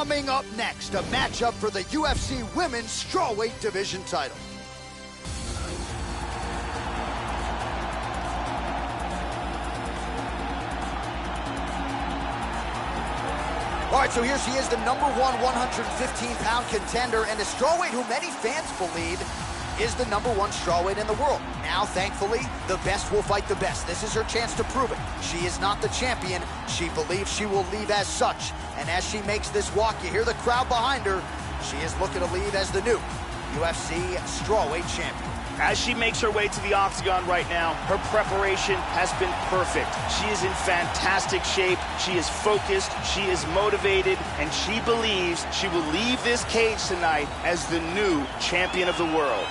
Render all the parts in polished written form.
Coming up next, a matchup for the UFC Women's Strawweight Division title. All right, so here she is, the #1 115-pound contender and a strawweight who many fans believe is the #1 strawweight in the world. Now, thankfully, the best will fight the best. This is her chance to prove it. She is not the champion. She believes she will leave as such. And as she makes this walk, you hear the crowd behind her. She is looking to leave as the new UFC strawweight champion. As she makes her way to the octagon right now, her preparation has been perfect. She is in fantastic shape, she is focused, she is motivated, and she believes she will leave this cage tonight as the new champion of the world.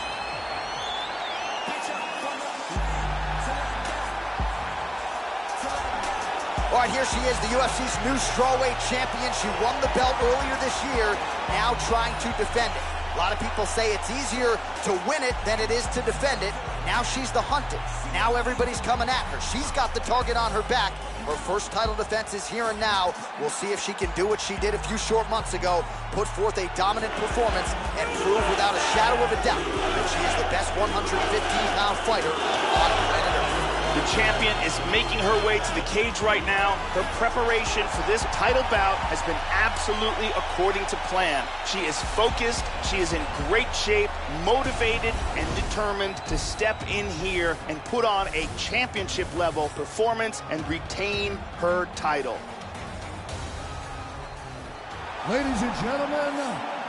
All right, here she is, the UFC's new strawweight champion. She won the belt earlier this year, now trying to defend it. A lot of people say it's easier to win it than it is to defend it. Now she's the hunted. Now everybody's coming at her. She's got the target on her back. Her first title defense is here and now. We'll see if she can do what she did a few short months ago, put forth a dominant performance, and prove without a shadow of a doubt that she is the best 115-pound fighter on planet Earth. The champion is making her way to the cage right now. Her preparation for this title bout has been absolutely according to plan. She is focused, she is in great shape, motivated, and determined to step in here and put on a championship-level performance and retain her title. Ladies and gentlemen,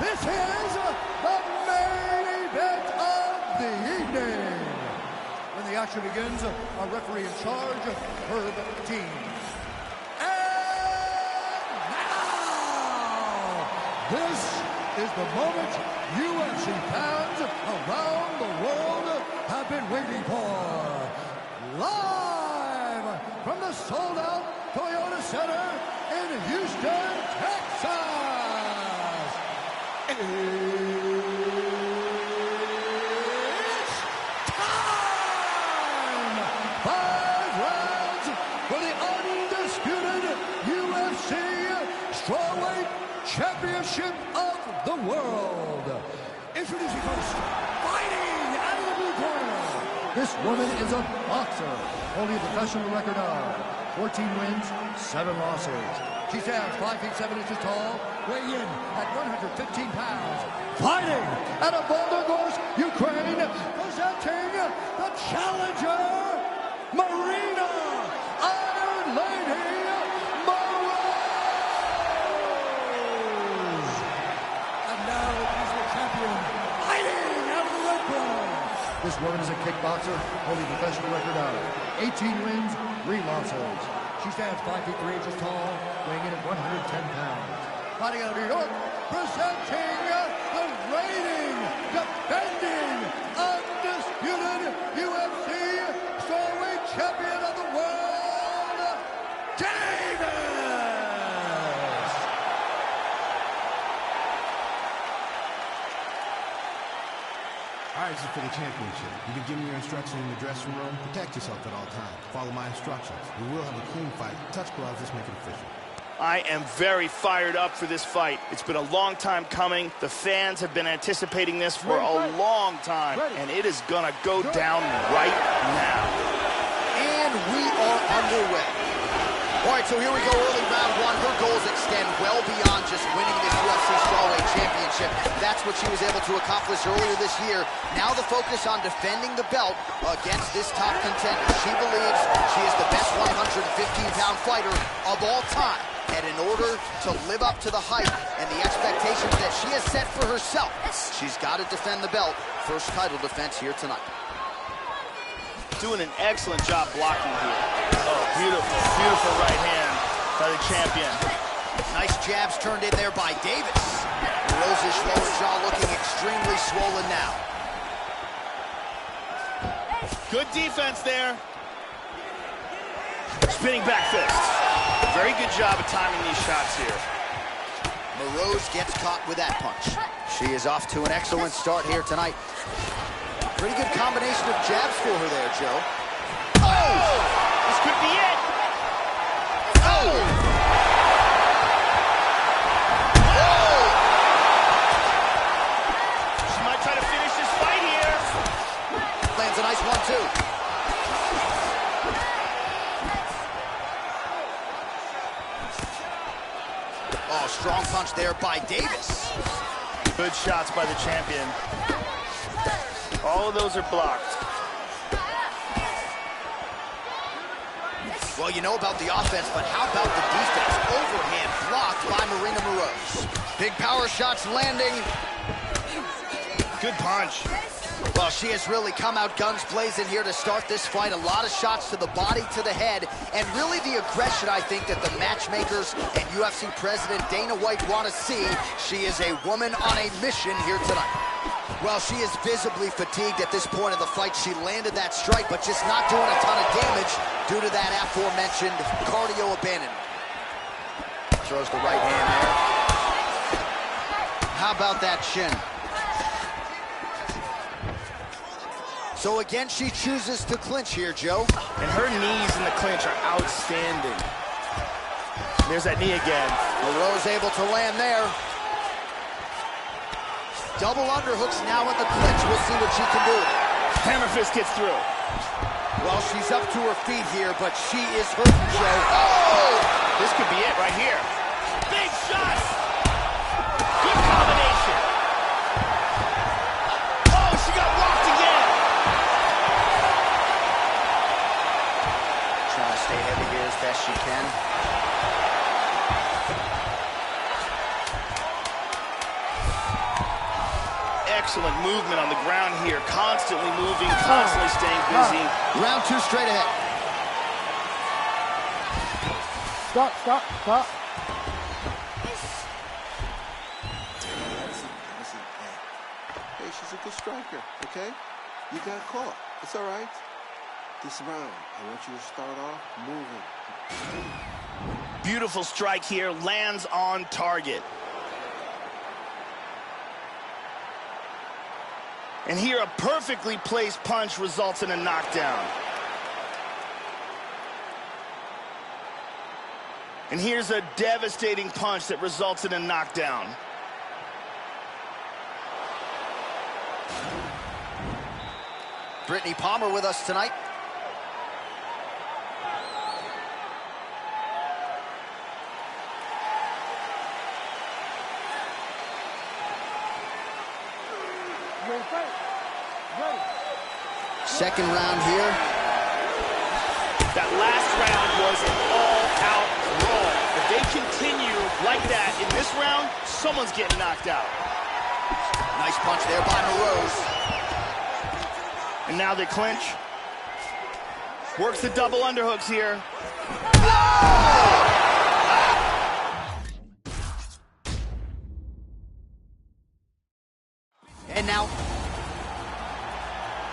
this is the main event of the evening. When the action begins, our referee in charge, Herb Dean. And now, this is the moment UFC fans around the world have been waiting for. Live from the sold-out Toyota Center in Houston, Texas. Strawweight Championship of the World. Introducing first, fighting out of the blue corner. This woman is a boxer, holding a professional record of 14 wins, 7 losses. She stands 5 feet 7 inches tall, weighing in at 115 pounds. Fighting out of Volgogorsk, Ukraine, presenting the challenger, Marina Iron Lady. This woman is a kickboxer holding a professional record of 18 wins, 3 losses. She stands 5 feet 3 inches tall, weighing in at 110 pounds. Fighting out of New York, presenting the reigning, defending, undisputed UFC strawweight champion of the world, Davis! All right, this is for the championship. You can give me your instructions in the dressing room. Protect yourself at all times. Follow my instructions. We will have a clean fight. Touch gloves. Let's make it official. I am very fired up for this fight. It's been a long time coming. The fans have been anticipating this for a long time, and it is gonna go down right now. And we are underway. All right, so here we go, early round 1. Her goals extend well beyond just winning this UFC Strawweight Championship. That's what she was able to accomplish earlier this year. Now the focus on defending the belt against this top contender. She believes she is the best 115-pound fighter of all time. And in order to live up to the hype and the expectations that she has set for herself, she's got to defend the belt. First title defense here tonight. Doing an excellent job blocking here. Oh, beautiful, beautiful right hand by the champion. Nice jabs turned in there by Davis. Rose's lower jaw looking extremely swollen now. Good defense there. Spinning back fist. Very good job of timing these shots here. Rose gets caught with that punch. She is off to an excellent start here tonight. Pretty good combination of jabs for her there, Joe. Oh! This could be it! Oh! Oh! Oh, strong punch there by Davis. Good shots by the champion. All of those are blocked. Well, you know about the offense, but how about the defense? Overhand blocked by Marina Moroz. Big power shots landing. Good punch. Well, she has really come out guns blazing here to start this fight. A lot of shots to the body, to the head, and really the aggression, I think, that the matchmakers and UFC president Dana White want to see. She is a woman on a mission here tonight. Well, she is visibly fatigued at this point of the fight. She landed that strike, but just not doing a ton of damage due to that aforementioned cardio abandonment. Throws the right hand there. How about that shin? So again, she chooses to clinch here, Joe. And her knees in the clinch are outstanding. There's that knee again. Moroz able to land there. Double underhooks now in the clinch. We'll see what she can do. Hammer fist gets through. Well, she's up to her feet here, but she is hurting, Joe. Oh! This could be it right here. Big shot! Good combination. Oh, she got rocked again. Trying to stay heavy here as best she can. Excellent movement on the ground here. Constantly moving, constantly staying busy. Round two straight ahead. Stop, stop, stop. Listen, hey, she's a good striker, okay? You got caught. It's all right. This round, I want you to start off moving. Beautiful strike here, lands on target. And here, a perfectly placed punch results in a knockdown. And here's a devastating punch that results in a knockdown. Brittany Palmer with us tonight. Second round here. That last round was an all-out brawl. If they continue like that in this round, someone's getting knocked out. Nice punch there by Moroz. And now they clinch. Works the double underhooks here. And now.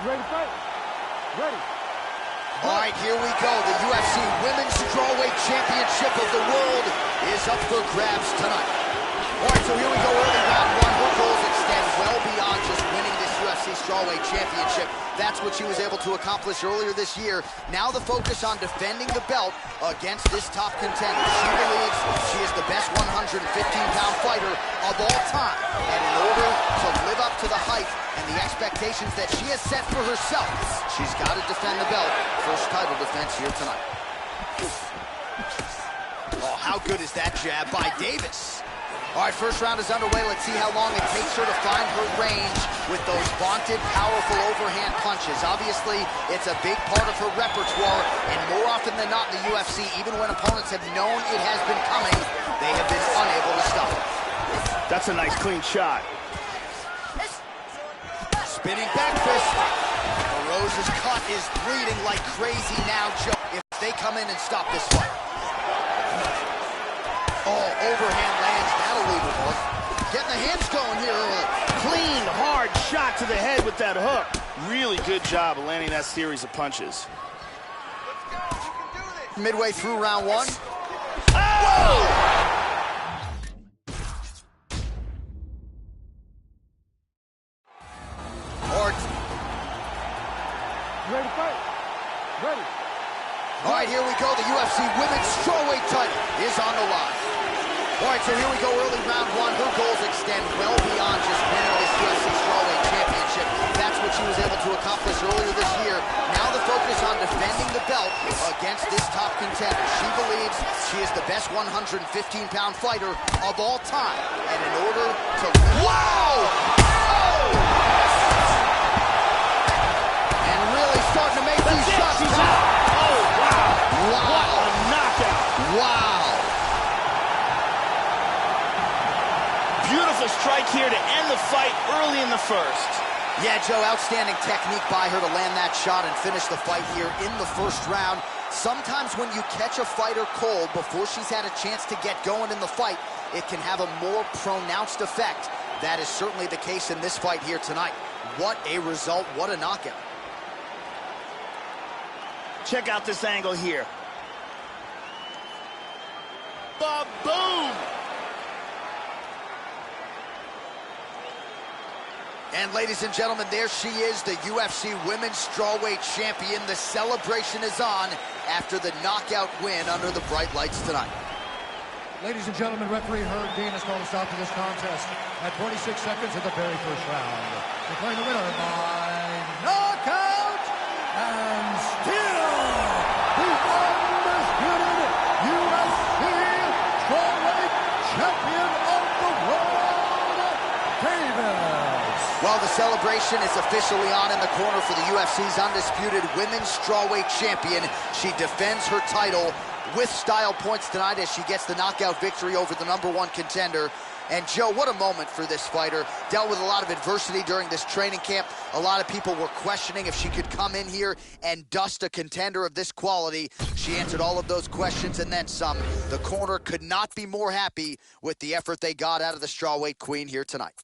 Ready to fight? Ready. All right, here we go. The UFC Women's Strawweight Championship of the World is up for grabs tonight. All right, so here we go, early round one. Her goals extend well beyond just winning this UFC Strawweight Championship. That's what she was able to accomplish earlier this year. Now the focus on defending the belt against this top contender. She believes she is the best 115-pound fighter of all time. And in order to live up to the hype and the expectations that she has set for herself, she's got to defend the belt. First title defense here tonight. Oh, how good is that jab by Davis? All right, first round is underway. Let's see how long it takes her to find her range with those vaunted, powerful overhand punches. Obviously, it's a big part of her repertoire, and more often than not in the UFC, even when opponents have known it has been coming, they have been unable to stop it. That's a nice, clean shot. Spinning back fist. Moroz's cut is bleeding like crazy now, Joe, if they come in and stop this fight. Oh, overhand lands. That'll leave her hook. Getting the hands going here. Clean, hard shot to the head with that hook. Really good job of landing that series of punches. Midway through round one. Oh! Ready to fight? Ready. All right, here we go. The UFC Women's Strawweight title is on the line. All right, so here we go, early round one. Her goals extend well beyond just winning this UFC Strawweight Championship. That's what she was able to accomplish earlier this year. Now the focus on defending the belt against this top contender. She believes she is the best 115-pound fighter of all time. And in order to... Wow! Oh! And really starting to make these shots count. Oh, wow. Wow. What a knockout. Wow. Beautiful strike here to end the fight early in the first. Yeah, Joe, outstanding technique by her to land that shot and finish the fight here in the first round. Sometimes when you catch a fighter cold before she's had a chance to get going in the fight, it can have a more pronounced effect. That is certainly the case in this fight here tonight. What a result, what a knockout. Check out this angle here. Ba-boom! And ladies and gentlemen, there she is, the UFC Women's Strawweight Champion. The celebration is on after the knockout win under the bright lights tonight. Ladies and gentlemen, referee Herb Dean has called a stop to this contest at 26 seconds of the very first round. Declaring the winner by knockout and still the undisputed UFC Strawweight Champion of the world, Davis. Well, the celebration is officially on in the corner for the UFC's undisputed Women's Strawweight Champion. She defends her title with style points tonight as she gets the knockout victory over the #1 contender. And Joe, what a moment for this fighter. Dealt with a lot of adversity during this training camp. A lot of people were questioning if she could come in here and dust a contender of this quality. She answered all of those questions and then some. The corner could not be more happy with the effort they got out of the Strawweight Queen here tonight.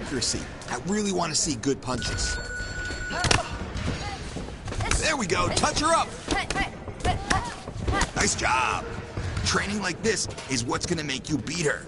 accuracy. I really want to see good punches. There we go, touch her up! Nice job! Training like this is what's gonna make you beat her.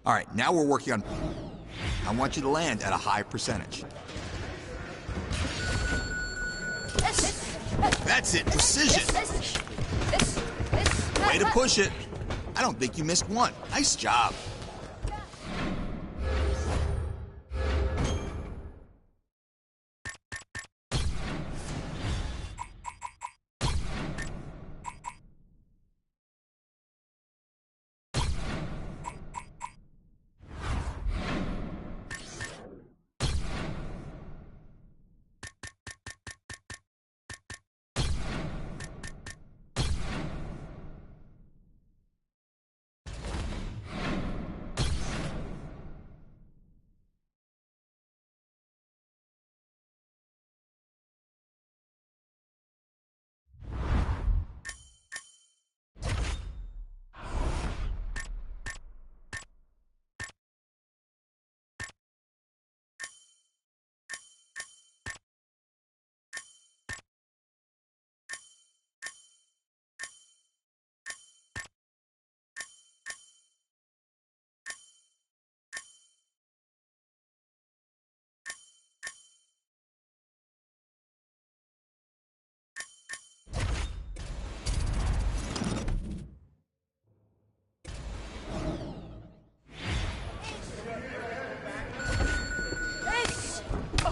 All right, now we're working on... I want you to land at a high percentage. That's it, precision. Way to push it. I don't think you missed one. Nice job.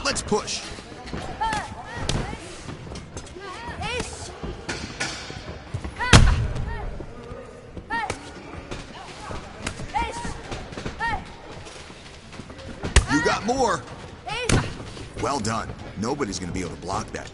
Let's push. You got got more. Well done. Nobody's gonna be able to block that.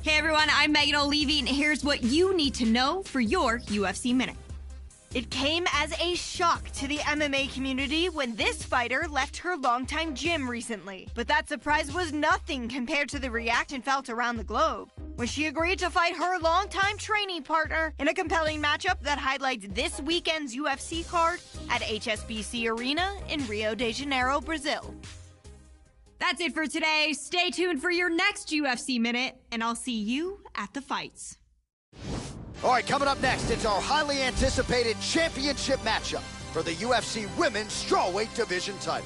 Hey everyone, I'm Megan O'Leary, and here's what you need to know for your UFC Minute. It came as a shock to the MMA community when this fighter left her longtime gym recently. But that surprise was nothing compared to the reaction felt around the globe when she agreed to fight her longtime training partner in a compelling matchup that highlights this weekend's UFC card at HSBC Arena in Rio de Janeiro, Brazil. That's it for today. Stay tuned for your next UFC Minute, and I'll see you at the fights. All right, coming up next, it's our highly anticipated championship matchup for the UFC Women's Strawweight Division title.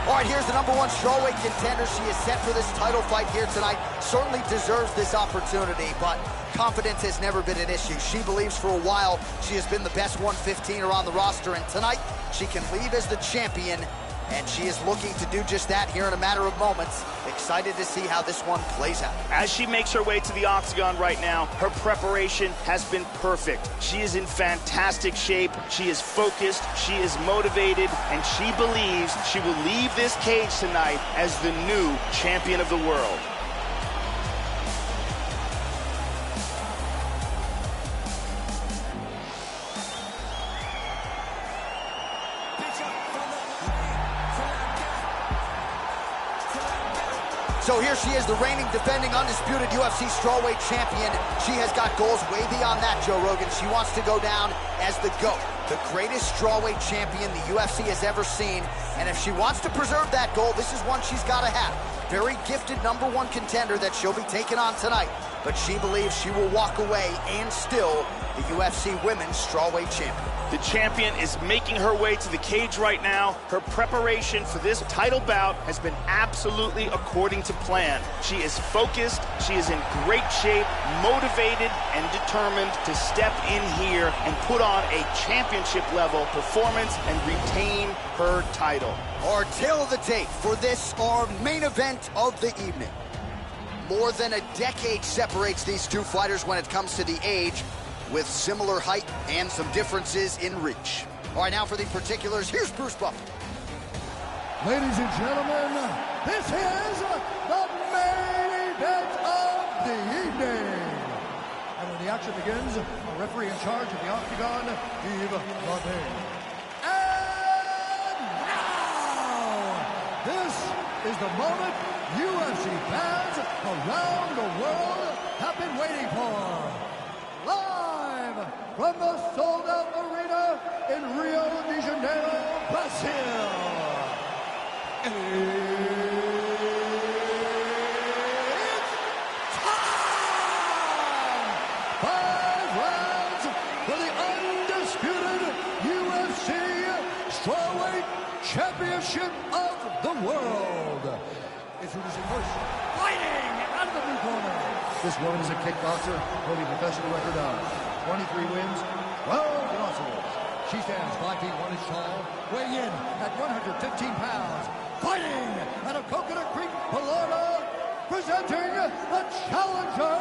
All right, here's the #1 strawweight contender. She is set for this title fight here tonight. Certainly deserves this opportunity, but confidence has never been an issue. She believes for a while she has been the best 115er on the roster, and tonight she can leave as the champion, and she is looking to do just that here in a matter of moments. Excited to see how this one plays out. As she makes her way to the octagon right now, her preparation has been perfect. She is in fantastic shape, she is focused, she is motivated, and she believes she will leave this cage tonight as the new champion of the world. So here she is, the reigning, defending, undisputed UFC strawweight champion. She has got goals way beyond that, Joe Rogan. She wants to go down as the GOAT, the greatest strawweight champion the UFC has ever seen. And if she wants to preserve that goal, this is one she's got to have. Very gifted #1 contender that she'll be taking on tonight. But she believes she will walk away and still the UFC Women's Strawweight Champion. The champion is making her way to the cage right now. Her preparation for this title bout has been absolutely according to plan. She is focused, she is in great shape, motivated, and determined to step in here and put on a championship-level performance and retain her title. Our tale of the tape for this, our main event of the evening. More than a decade separates these two fighters when it comes to the age, with similar height and some differences in reach. All right, now for the particulars, here's Bruce Buffer. Ladies and gentlemen, this is the main event of Ding. And when the action begins, a referee in charge of the Octagon, Yves Lavigne. And now, this is the moment UFC fans around the world have been waiting for. Live from the sold-out arena in Rio de Janeiro, Brazil. It's time! 5 rounds for the undisputed UFC Strawweight Championship of the World. Introducing first, fighting out of the blue corner. This woman is a kickboxer holding a professional record of 23 wins, 12 losses. She stands 5 feet 1 inch tall, weighing in at 115 pounds. Fighting out of Coconut Creek, Florida, presenting the challenger,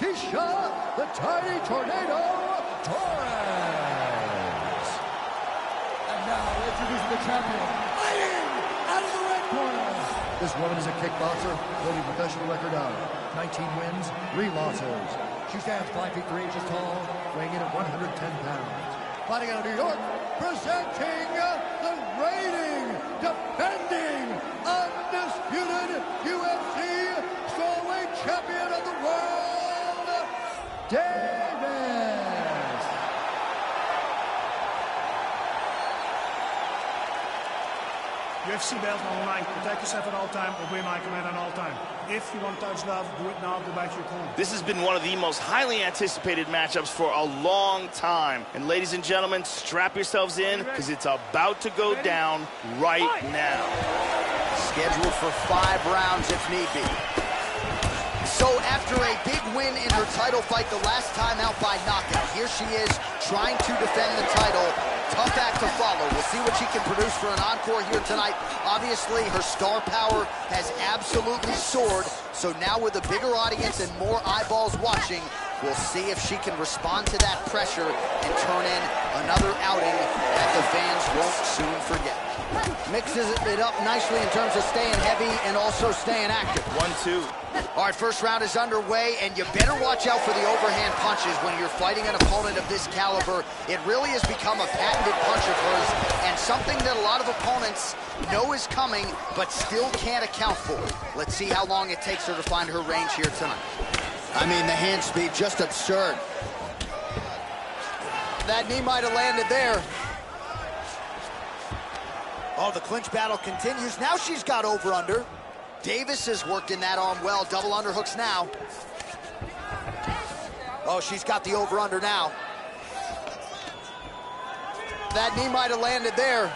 Keisha the Tiny Tornado Torres. And now introducing the champion, fighting out of the red corner. This woman is a kickboxer holding a professional record of 19 wins, 3 losses. She stands 5 feet 3 inches tall, weighing in at 110 pounds. Fighting out of New York, presenting the reigning, defending, undisputed UFC Strawweight Champion of the World, Davis. UFC belt online. Protect yourself at all time. Obey my command at all time. If you want to touch love, do it now. Go back to your corner. This has been one of the most highly anticipated matchups for a long time. And ladies and gentlemen, strap yourselves in because it's about to go down right now. Scheduled for 5 rounds if need be. So after a big win in her title fight the last time out by knockout, here she is trying to defend the title. Tough act to follow. We'll see what she can produce for an encore here tonight. Obviously, her star power has absolutely soared. So now with a bigger audience and more eyeballs watching, we'll see if she can respond to that pressure and turn in another outing that the fans won't soon forget. Mixes it up nicely in terms of staying heavy and also staying active. 1-2. All right, first round is underway, and you better watch out for the overhand punches when you're fighting an opponent of this caliber. It really has become a patented punch of hers, and something that a lot of opponents know is coming, but still can't account for. Let's see how long it takes her to find her range here tonight. I mean, the hand speed, just absurd. That knee might have landed there. Oh, the clinch battle continues. Now she's got over-under. Davis has worked in that arm well. Double underhooks now. Oh, she's got the over-under now. That knee might have landed there.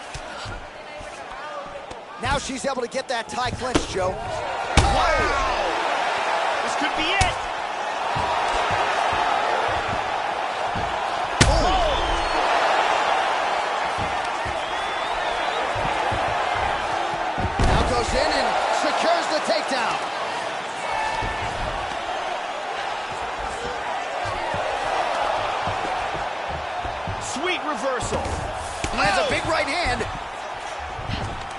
Now she's able to get that tie clinch, Joe. Wow! This could be it. Goes in and secures the takedown. Sweet reversal. Lands a big right hand.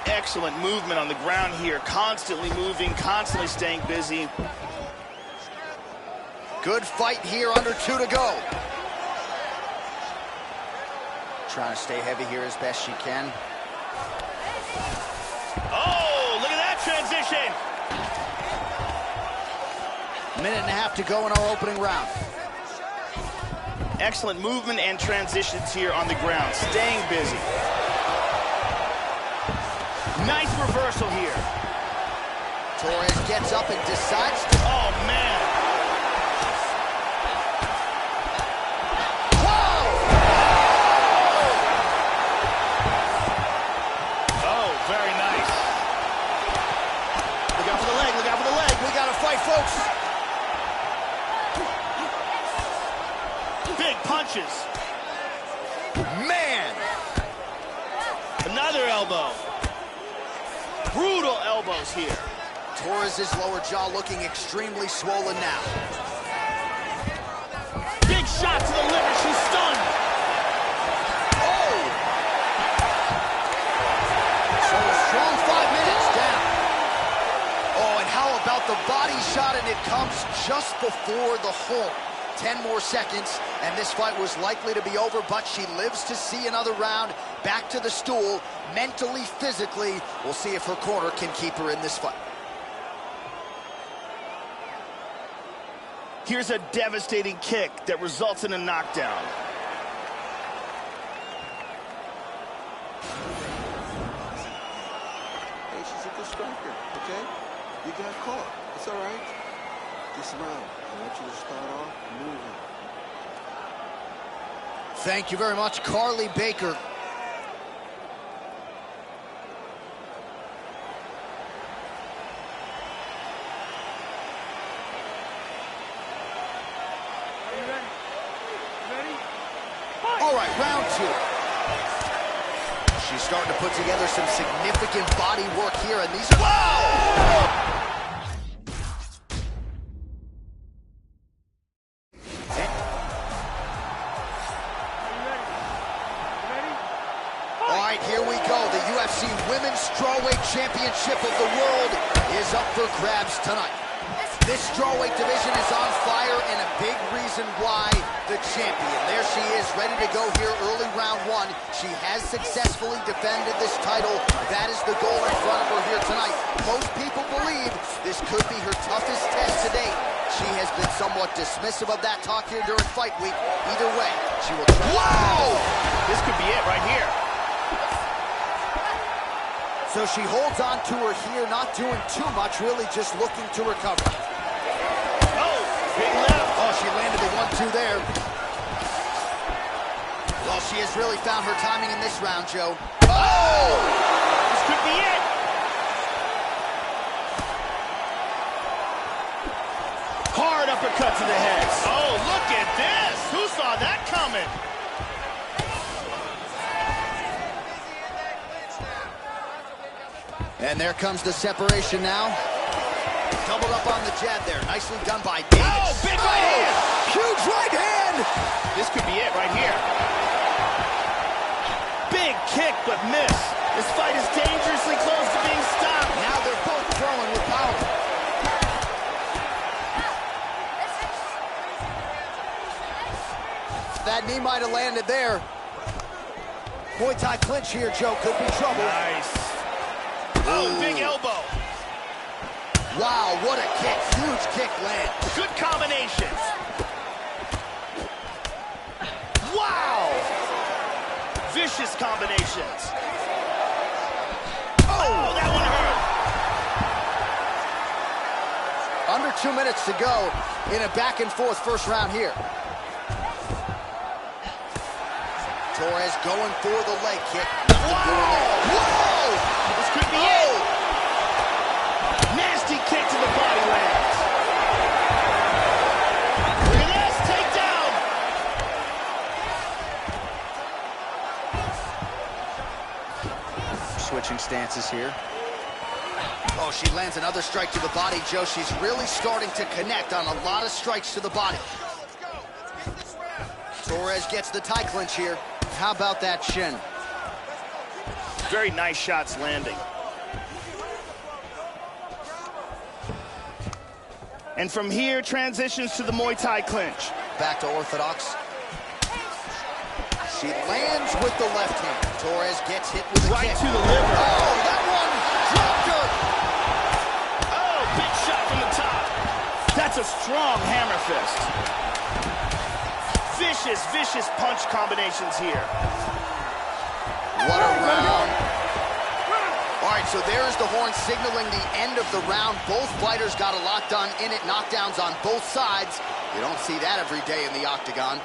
Excellent movement on the ground here. Constantly moving, constantly staying busy. Good fight here, under 2 to go. Trying to stay heavy here as best she can. Oh, look at that transition. Minute and a half to go in our opening round. Excellent movement and transitions here on the ground, staying busy. Nice reversal here. Torres gets up and decides to... Oh, man. Whoa! Oh, very nice. Look out for the leg, look out for the leg. We got to fight, folks. Big punches. Man! Another elbow. Brutal elbows here. Torres' lower jaw looking extremely swollen now. Big shot to the liver. She's stunned. Oh! So a strong 5 minutes down. Oh, and how about the the body shot, and it comes just before the horn. 10 more seconds, and this fight was likely to be over, but she lives to see another round. Back to the stool, mentally, physically. We'll see if her corner can keep her in this fight. Here's a devastating kick that results in a knockdown. Hey, she's a good striker, okay? You got caught. It's all right. This round, I want you to start off moving. Thank you very much, Carly Baker. All right, round two. She's starting to put together some significant body work here, and these are... Whoa! All right, here we go. The UFC Women's Strawweight Championship of the World is up for grabs tonight. This strawweight division is on fire, and a big reason why the champion. There she is, ready to go here early round one. She has successfully defended this title. That is the goal in front of her here tonight. Most people believe this could be her toughest test to date. She has been somewhat dismissive of that talk here during fight week. Either way, she will try. Whoa! This could be it right here. So she holds on to her here, not doing too much, really just looking to recover. Big left. Oh, she landed the 1-2 there. Well, she has really found her timing in this round, Joe. Oh! This could be it. Hard uppercut to the head. Oh, look at this. Who saw that coming? And there comes the separation now. Doubled up on the jab there. Nicely done by Davis. Oh, big right hand! Huge right hand! This could be it right here. Big kick, but miss. This fight is dangerously close to being stopped. Now they're both throwing with power. That knee might have landed there. Muay Thai clinch here, Joe. Could be trouble. Nice. Oh, big elbow. Wow, what a kick. Huge kick lands. Good combinations. Wow. Vicious combinations. Oh, that one hurt. Under 2 minutes to go in a back-and-forth first round here. Torres going for the leg kick. Whoa! This could be it. Nasty kick to the body lands. Look at this, takedown. Switching stances here. Oh, she lands another strike to the body, Joe. She's really starting to connect on a lot of strikes to the body. Torres gets the tie clinch here. How about that shin? Very nice shots landing. And from here, transitions to the Muay Thai clinch. Back to orthodox. She lands with the left hand. Torres gets hit with a right kick. to the liver. Oh, that one dropped her. Oh, big shot from the top. That's a strong hammer fist. Vicious, vicious punch combinations here. What a round. All right, so there's the horn signaling the end of the round. Both fighters got a lot done in it. Knockdowns on both sides. You don't see that every day in the octagon.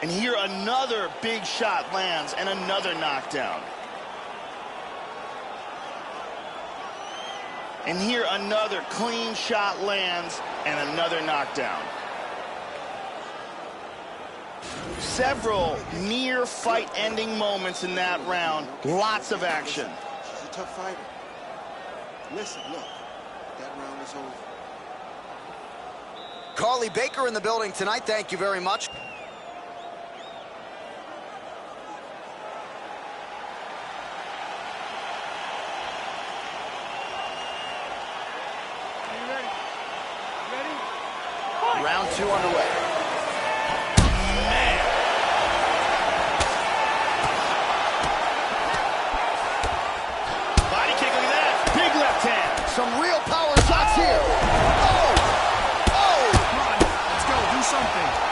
And here another big shot lands and another knockdown. And here another clean shot lands and another knockdown. Several near fight-ending moments in that round. Lots of action. She's a tough fighter. Listen, look, that round is over. Carly Baker in the building tonight. Thank you very much. two underway. Man. Body kick, look at that. Big left hand. Some real power shots here. Oh! Oh! Come on, let's go, do something.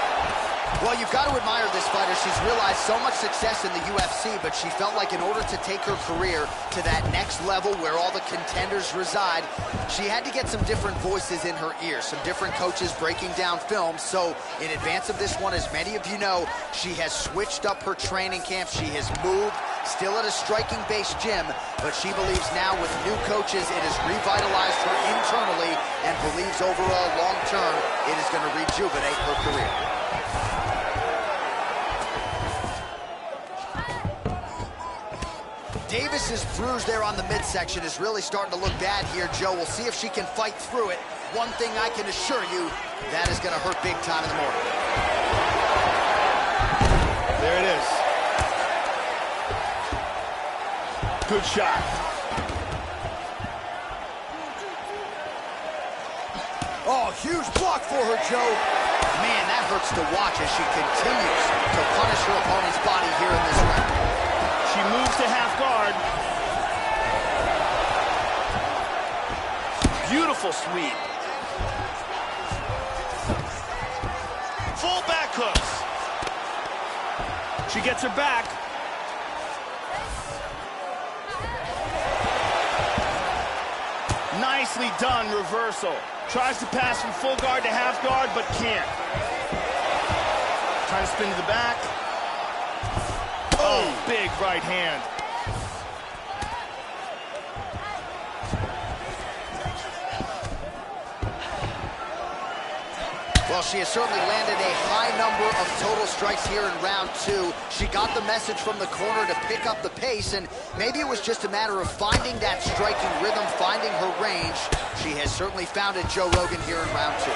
Well, you've got to admire this fighter. She's realized so much success in the UFC, but she felt like in order to take her career to that next level where all the contenders reside, she had to get some different voices in her ears, some different coaches breaking down film. So in advance of this one, as many of you know, she has switched up her training camp. She has moved, still at a striking-based gym, but she believes now with new coaches, it has revitalized her internally and believes overall long-term it is going to rejuvenate her career. Davis's bruise there on the midsection is really starting to look bad here, Joe. We'll see if she can fight through it. One thing I can assure you, that is going to hurt big time in the morning. There it is. Good shot. Oh, huge block for her, Joe. Man, that hurts to watch as she continues to punish her opponent's body here in this round. She moves to half guard. Beautiful sweep. Full back hooks. She gets her back. Nicely done reversal. Tries to pass from full guard to half guard, but can't. Trying to spin to the back. Oh, big right hand. Well, she has certainly landed a high number of total strikes here in round two. She got the message from the corner to pick up the pace, and maybe it was just a matter of finding that striking rhythm, finding her range. She has certainly found it, Joe Rogan, here in round two.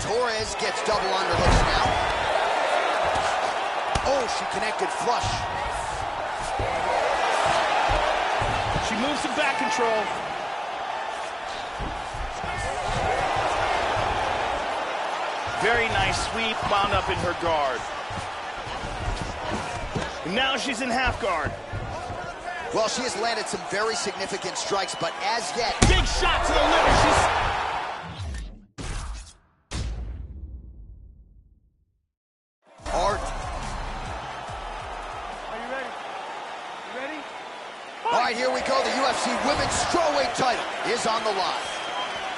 Torres gets double underhooks now. Oh, she connected flush. She moves to back control. Very nice sweep, wound up in her guard. And now she's in half guard. Well, she has landed some very significant strikes, but as yet... Big shot to the liver. She's... Art. Are you ready? You ready? All right, here we go. The UFC Women's Strawweight title is on the line.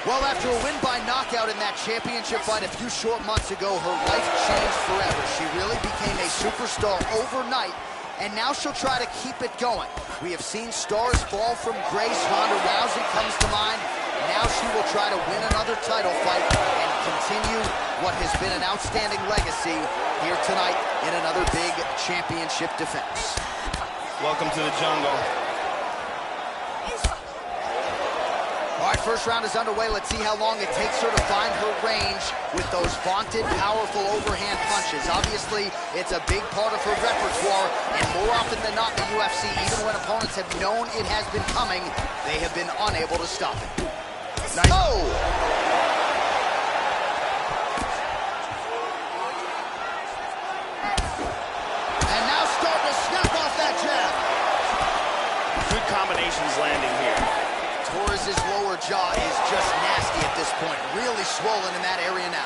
Well, after a win by knockout in that championship fight a few short months ago, her life changed forever. She really became a superstar overnight, and now she'll try to keep it going. We have seen stars fall from grace. Ronda Rousey comes to mind. Now she will try to win another title fight and continue what has been an outstanding legacy here tonight in another big championship defense. Welcome to the jungle. All right, first round is underway. Let's see how long it takes her to find her range with those vaunted, powerful overhand punches. Obviously, it's a big part of her repertoire, and more often than not in the UFC, even when opponents have known it has been coming, they have been unable to stop it. Nice. Oh! And now starting to snap off that jab. Good combinations landing here. Torres' lower jaw is just nasty at this point. Really swollen in that area now.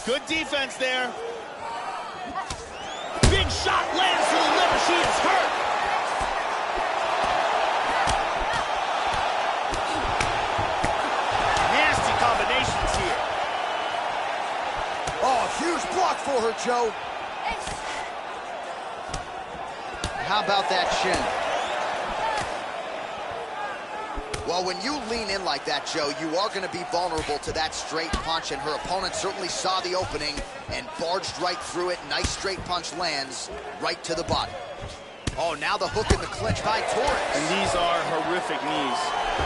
Good defense there. Big shot lands to the liver. She is hurt. Nasty combinations here. Oh, huge block for her, Joe. How about that shin? Well, when you lean in like that, Joe, you are going to be vulnerable to that straight punch, and her opponent certainly saw the opening and barged right through it. Nice straight punch lands right to the body. Oh, now the hook in the clinch by Torres. And these are horrific knees.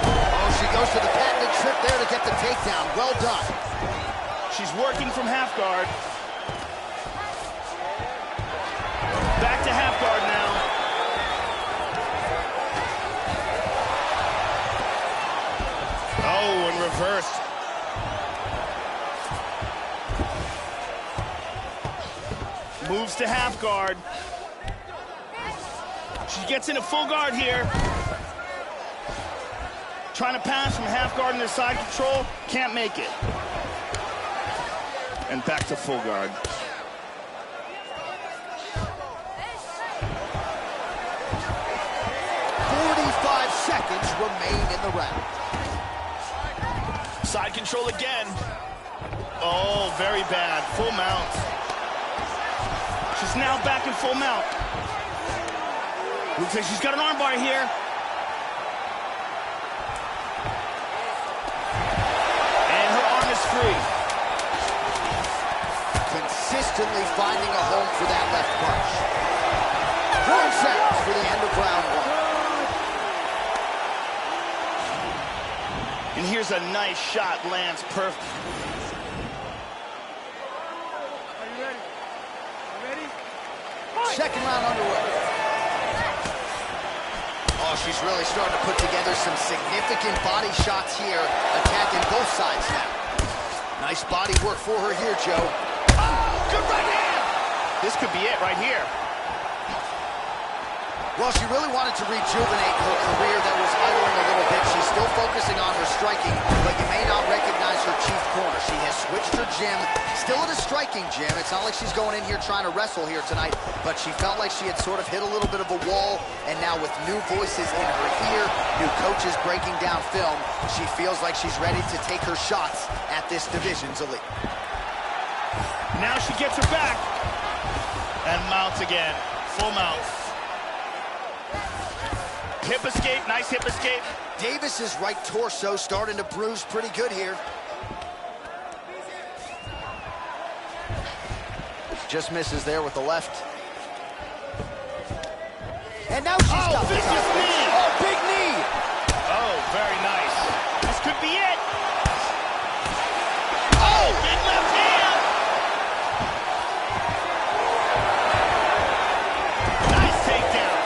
Oh, she goes to the patented trip there to get the takedown. Well done. She's working from half guard. Back to half guard now. Oh, Moves to half guard. She gets into full guard here. Trying to pass from half guard into side control. Can't make it. And back to full guard. Seconds remain in the round. Side control again. Oh, very bad. Full mount. She's now back in full mount. Looks like she's got an armbar here. And her arm is free. Consistently finding a home for that left punch. 4 seconds for the end of round 1. And here's a nice shot, lands perfect. Are you ready? You ready? Second round underway. Oh, she's really starting to put together some significant body shots here, attacking both sides now. Nice body work for her here, Joe. Oh, good right hand! This could be it right here. Well, she really wanted to rejuvenate her career that was idling a little bit. She's still focusing on her striking, but you may not recognize her chief corner. She has switched her gym, still at a striking gym. It's not like she's going in here trying to wrestle here tonight, but she felt like she had sort of hit a little bit of a wall, and now with new voices in her ear, new coaches breaking down film, she feels like she's ready to take her shots at this division's elite. Now she gets her back and mounts again. Full mount. Hip escape, nice hip escape. Davis's right torso starting to bruise pretty good here. Just misses there with the left. And now she's got the vicious knee. Oh, big knee. Oh, very nice. This could be it. Oh, big left hand. Nice takedown.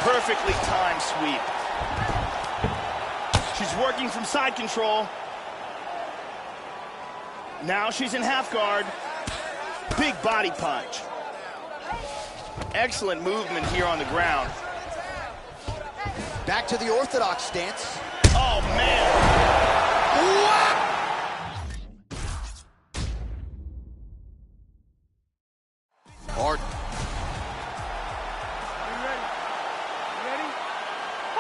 Perfectly timed sweep. She's working from side control. Now she's in half guard. Big body punch. Excellent movement here on the ground. Back to the orthodox stance. Oh, man. What? Hard.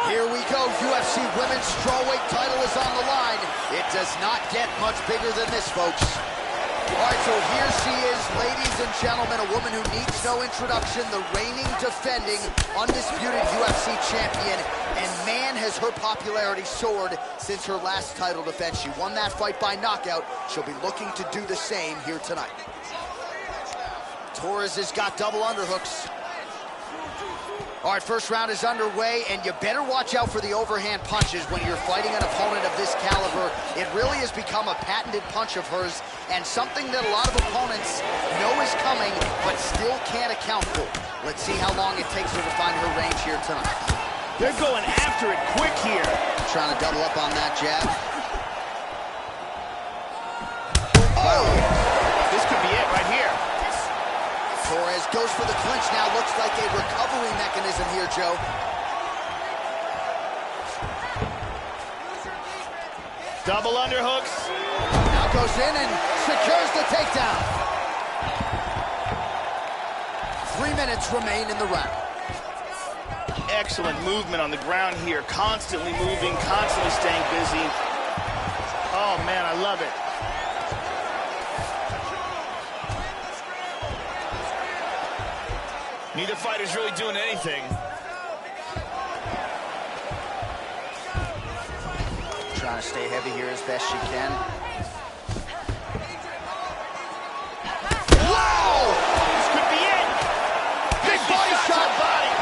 Here we go, UFC Women's Strawweight title is on the line. It does not get much bigger than this, folks. All right, so here she is, ladies and gentlemen, a woman who needs no introduction, the reigning, defending, undisputed UFC champion, and man, has her popularity soared since her last title defense. She won that fight by knockout. She'll be looking to do the same here tonight. Torres has got double underhooks. All right, first round is underway, and you better watch out for the overhand punches when you're fighting an opponent of this caliber. It really has become a patented punch of hers, and something that a lot of opponents know is coming, but still can't account for. Let's see how long it takes her to find her range here tonight. They're going after it quick here. Trying to double up on that jab. Oh! This could be it right here. Torres goes for the clinch now. Looks like a recovery mechanism here, Joe. Double underhooks. Now goes in and secures the takedown. 3 minutes remain in the round. Excellent movement on the ground here. Constantly moving, constantly staying busy. Oh, man, I love it. Neither fighter's really doing anything. Trying to stay heavy here as best she can. Wow! This could be it. Big body shot. Body.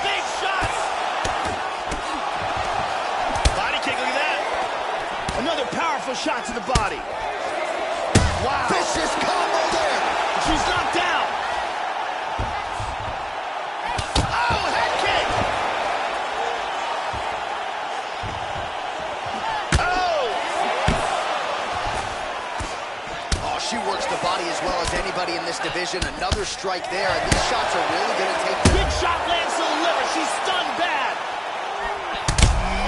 Big shots. Body kick, look at that. Another powerful shot to the body. Wow. Vicious combo there. She's knocked down. She works the body as well as anybody in this division. Another strike there, and these shots are really going to take... Big shot lands to the liver. She's stunned bad.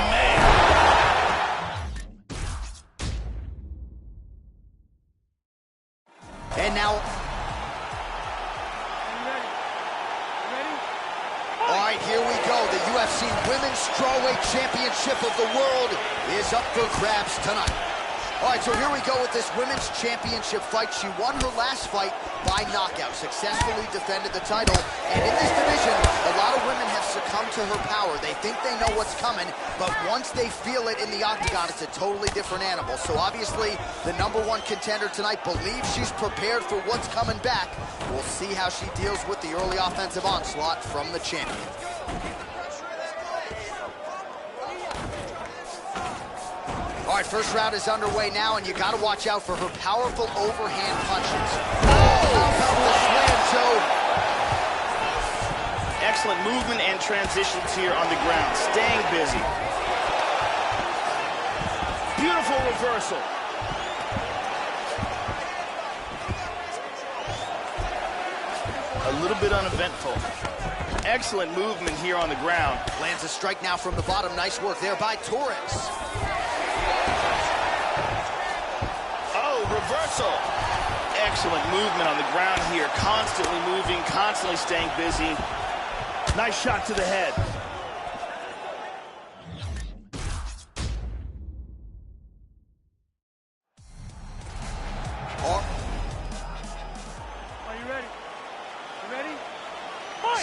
Man. And now... All right, here we go. The UFC Women's Strawweight Championship of the World is up for grabs tonight. All right, so here we go with this Women's Championship fight. She won her last fight by knockout, successfully defended the title. And in this division, a lot of women have succumbed to her power. They think they know what's coming, but once they feel it in the octagon, it's a totally different animal. So obviously, the #1 contender tonight believes she's prepared for what's coming back. We'll see how she deals with the early offensive onslaught from the champion. All right, first round is underway now, and you got to watch out for her powerful overhand punches. Oh, how about the slam, Joe? Excellent movement and transitions here on the ground, staying busy. Beautiful reversal. A little bit uneventful. Excellent movement here on the ground. Lands a strike now from the bottom. Nice work there by Torres. Reversal. Excellent movement on the ground here. Constantly moving, constantly staying busy. Nice shot to the head. Are you ready? You ready?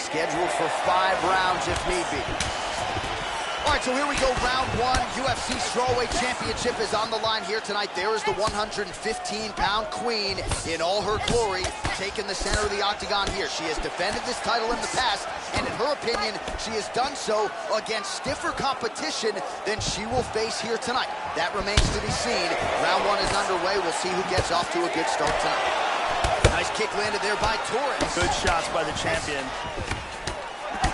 Scheduled for 5 rounds if need be. All right, so here we go, round 1. UFC Strawweight Championship is on the line here tonight. There is the 115-pound queen in all her glory, taking the center of the octagon here. She has defended this title in the past, and in her opinion, she has done so against stiffer competition than she will face here tonight. That remains to be seen. Round 1 is underway. We'll see who gets off to a good start tonight. Nice kick landed there by Torres. Good shots by the champion.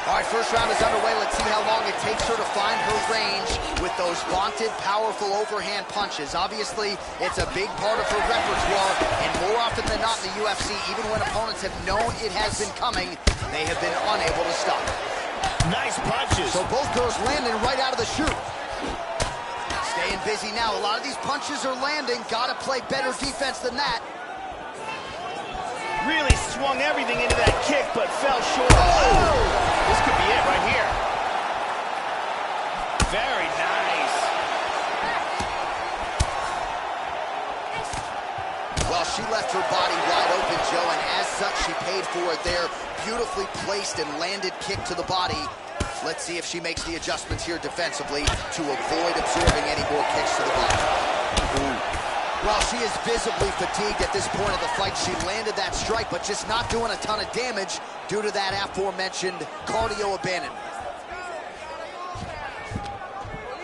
All right, first round is underway. Let's see how long it takes her to find her range with those vaunted, powerful overhand punches. Obviously, it's a big part of her repertoire, and more often than not in the UFC, even when opponents have known it has been coming, they have been unable to stop it. Nice punches. So both girls landing right out of the chute. Staying busy now. A lot of these punches are landing. Got to play better defense than that. Really swung everything into that kick, but fell short. Oh! This could be it right here. Very nice. Well, she left her body wide open, Joe, and as such, she paid for it there. Beautifully placed and landed kick to the body. Let's see if she makes the adjustments here defensively to avoid absorbing any more kicks to the body. Ooh. Well, she is visibly fatigued at this point of the fight. She landed that strike, but just not doing a ton of damage due to that aforementioned cardio abandonment.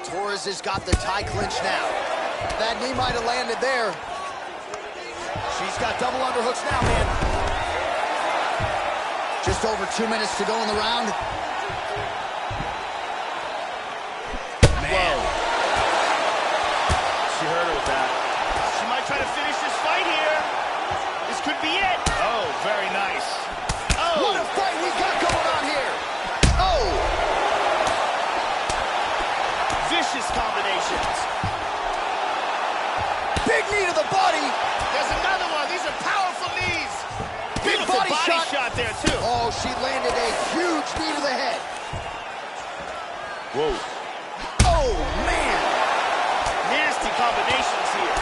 Torres has got the tie clinch now. That knee might have landed there. She's got double underhooks now, man. Just over 2 minutes to go in the round. Man. She hurt her with that. Try to finish this fight here. This could be it. Oh, very nice. Oh. What a fight we got going on here. Oh. Vicious combinations. Big knee to the body. There's another one. These are powerful knees. Big Beautiful body shot there, too. Oh, she landed a huge knee to the head. Whoa. Oh, man. Nasty combinations here.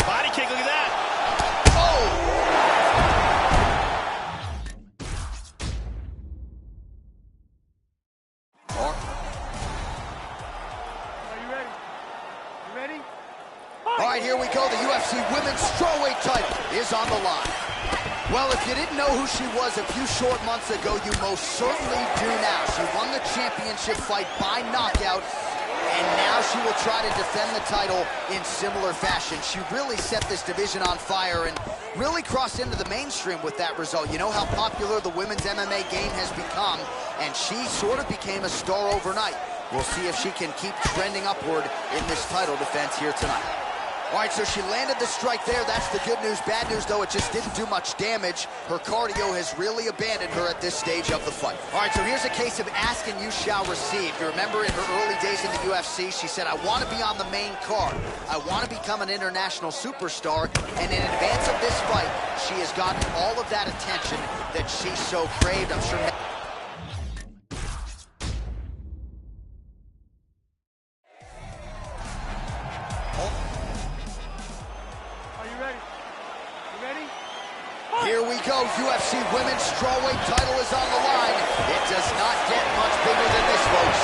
Body kick, look at that. Oh! Are you ready? You ready? All right, here we go. The UFC Women's Strawweight title is on the line. Well, if you didn't know who she was a few short months ago, you most certainly do now. She won the championship fight by knockout, and now she will try to defend the title in similar fashion. She really set this division on fire and really crossed into the mainstream with that result. You know how popular the women's MMA game has become, and she sort of became a star overnight. We'll see if she can keep trending upward in this title defense here tonight. All right, so she landed the strike there. That's the good news. Bad news, though, it just didn't do much damage. Her cardio has really abandoned her at this stage of the fight. All right, so here's a case of ask and you shall receive. You remember in her early days in the UFC, she said, I want to be on the main card. I want to become an international superstar. And in advance of this fight, she has gotten all of that attention that she so craved. I'm sure... Here we go, UFC Women's Strawweight title is on the line. It does not get much bigger than this, folks.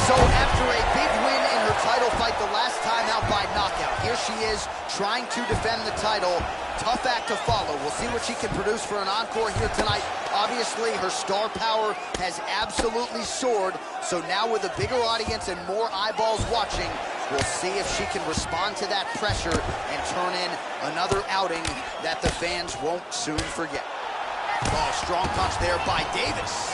So after a big win in her title fight the last time out by knockout, here she is trying to defend the title. Tough act to follow. We'll see what she can produce for an encore here tonight. Obviously, her star power has absolutely soared. So now with a bigger audience and more eyeballs watching, we'll see if she can respond to that pressure and turn in another outing that the fans won't soon forget. Oh, strong punch there by Davis.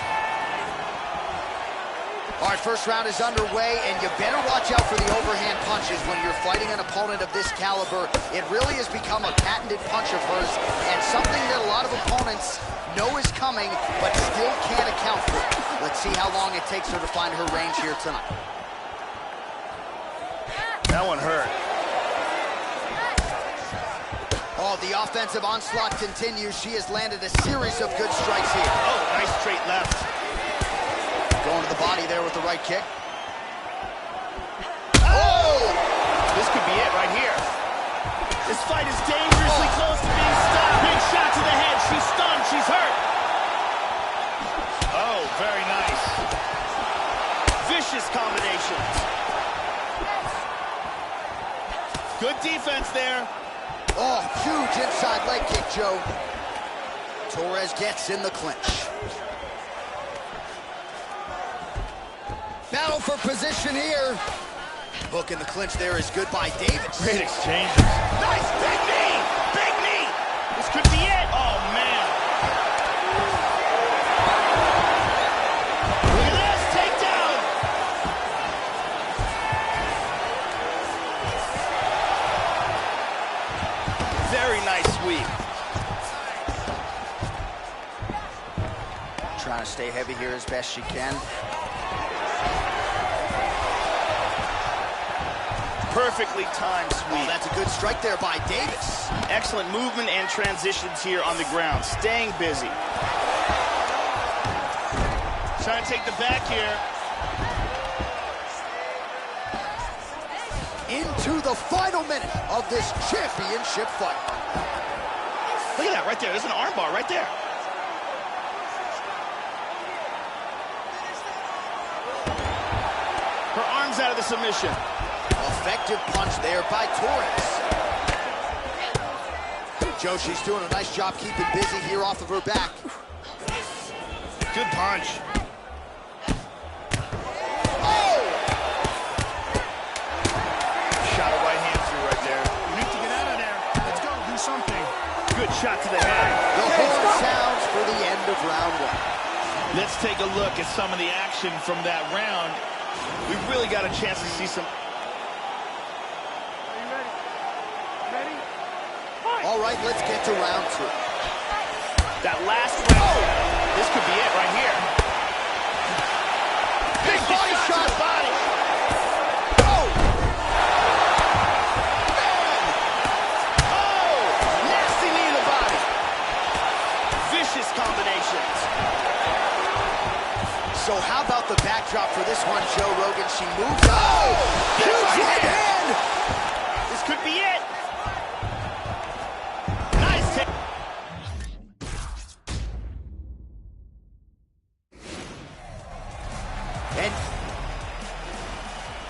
All right, first round is underway, and you better watch out for the overhand punches when you're fighting an opponent of this caliber. It really has become a patented punch of hers, and something that a lot of opponents know is coming, but still can't account for. Let's see how long it takes her to find her range here tonight. That one hurt. Oh, the offensive onslaught continues. She has landed a series of good strikes here. Oh, nice straight left. Going to the body there with the right kick. Oh! This could be it right here. This fight is dangerously close to being stopped. Big shot to the head. She's stunned. She's hurt. Oh, very nice. Vicious combinations. Good defense there. Oh, huge inside leg kick, Joe. Torres gets in the clinch. Battle for position here. Hook in the clinch there is good by Davis. Great exchanges. Nice big knee! Big knee! This could be it. Oh, man. Look at this. Takedown. Very nice sweep. Trying to stay heavy here as best she can. Perfectly timed sweep. Oh, that's a good strike there by Davis. Excellent movement and transitions here on the ground. Staying busy. Trying to take the back here. Into the final minute of this championship fight. Look at that right there. There's an armbar right there. Her arm's out of the submission. Effective punch there by Torres. Joe, she's doing a nice job keeping busy here off of her back. Good punch. Oh! Shot a right hand through right there. You need to get out of there. Let's go, do something. Good shot to the head. The horn sounds for the end of round one. Let's take a look at some of the action from that round. We've really got a chance to see some... All right, let's get to round two. That last round, this could be it right here. Big body shot. Body. Oh! Man! Oh! Nasty knee to the body. Vicious combinations. So how about the backdrop for this one, Joe Rogan? She moves. Oh! Huge right hand! This could be it. And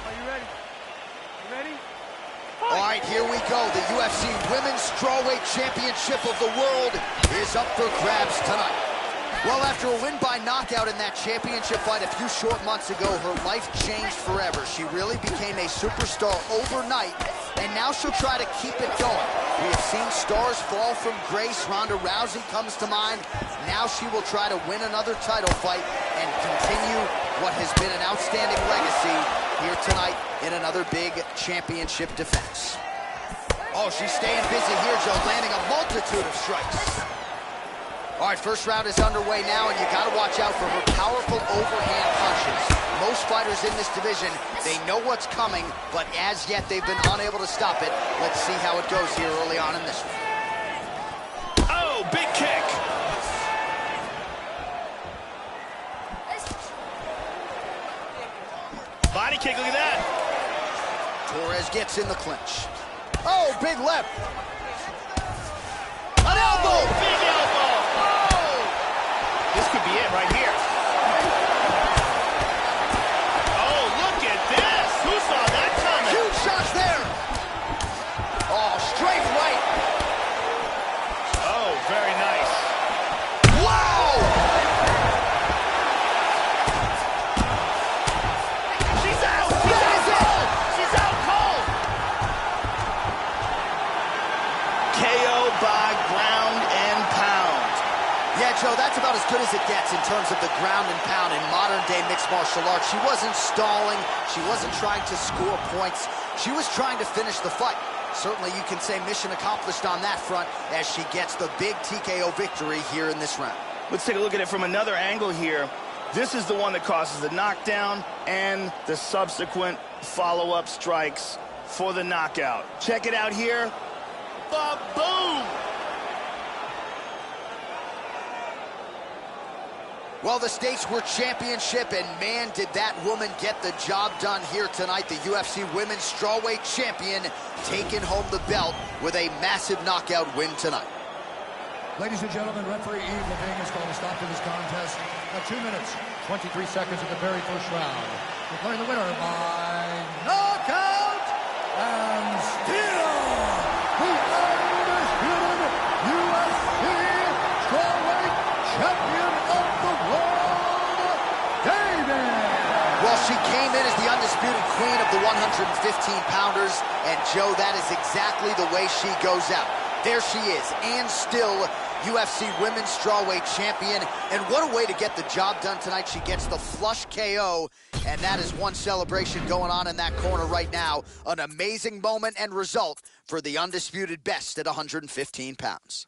Are you ready? You ready? all right, here we go. The UFC Women's Strawweight Championship of the World is up for grabs tonight. Well, after a win by knockout in that championship fight a few short months ago, her life changed forever. She really became a superstar overnight, and now she'll try to keep it going. We have seen stars fall from grace. Ronda Rousey comes to mind. Now she will try to win another title fight and continue what has been an outstanding legacy here tonight in another big championship defense. Oh, she's staying busy here, Joe, landing a multitude of strikes. All right, first round is underway now, and you got to watch out for her powerful overhand punches. Most fighters in this division, they know what's coming, but as yet they've been unable to stop it. Let's see how it goes here early on in this one. Oh, big kick. Body kick, look at that. Torres gets in the clinch. Oh, big left. An elbow! Big elbow. Oh! This could be it right here. Oh, look at this. Who saw that coming? Huge shots there. Oh, straight right. Oh, very nice. Wow! She's out. She's out. She's out cold. KO by ground and pound. Yeah, Joe, that's about as good as it gets in terms of the ground and pound in modern-day mixed martial arts. She wasn't stalling. She wasn't trying to score points. She was trying to finish the fight. Certainly, you can say mission accomplished on that front as she gets the big TKO victory here in this round. Let's take a look at it from another angle here. This is the one that causes the knockdown and the subsequent follow-up strikes for the knockout. Check it out here. Ba-boom! Well, the stakes were championship, and man, did that woman get the job done here tonight. The UFC Women's Strawweight Champion taking home the belt with a massive knockout win tonight. Ladies and gentlemen, referee Yves Levine has called a stop to this contest at 2 minutes, 23 seconds of the very first round. Declaring the winner by knockout and still the undisputed UFC Strawweight Champion of the world, David! Well, she came in as the undisputed queen of the 115-pounders, and Joe, that is exactly the way she goes out. There she is, and still UFC Women's Strawweight Champion. And what a way to get the job done tonight. She gets the flush KO, and that is one celebration going on in that corner right now. An amazing moment and result for the undisputed best at 115 pounds.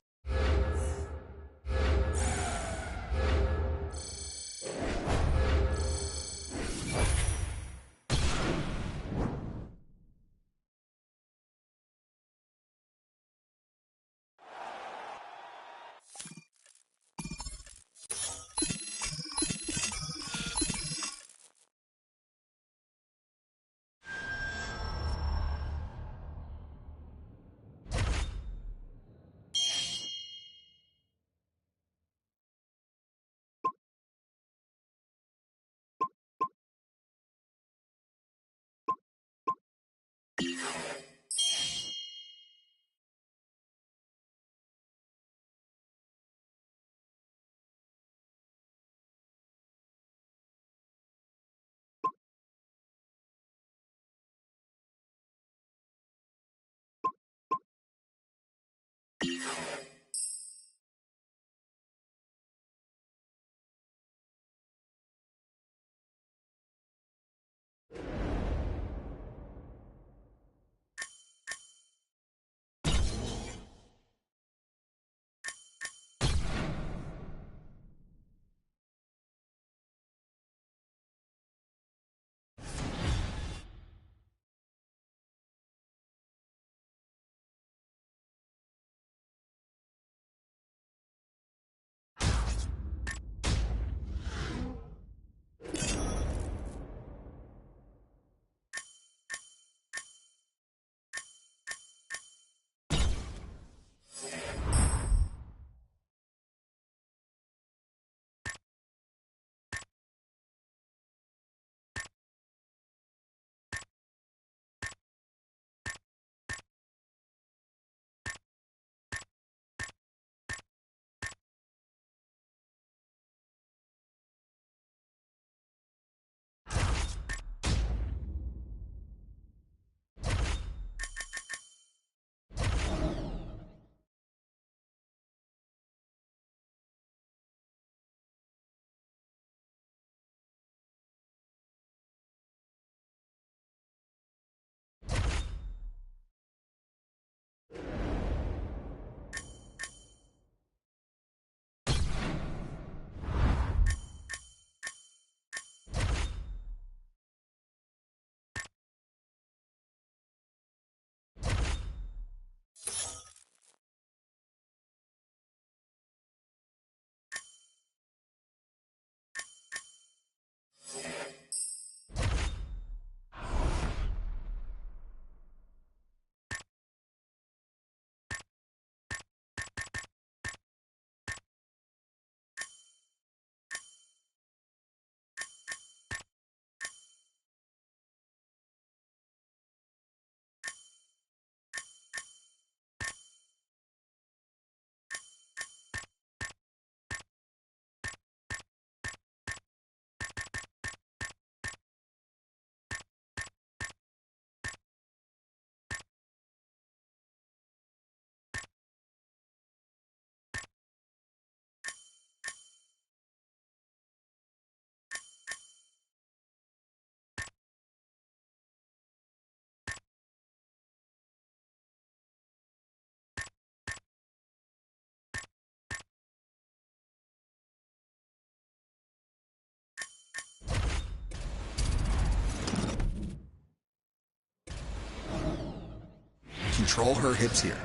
control her hips here.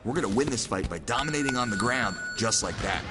We're gonna win this fight by dominating on the ground, just like that.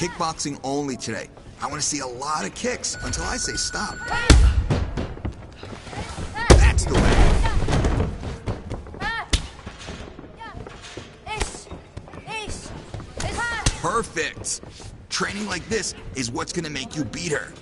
Kickboxing only today. I want to see a lot of kicks until I say stop. That's the way. Perfect. Training like this is what's going to make you beat her.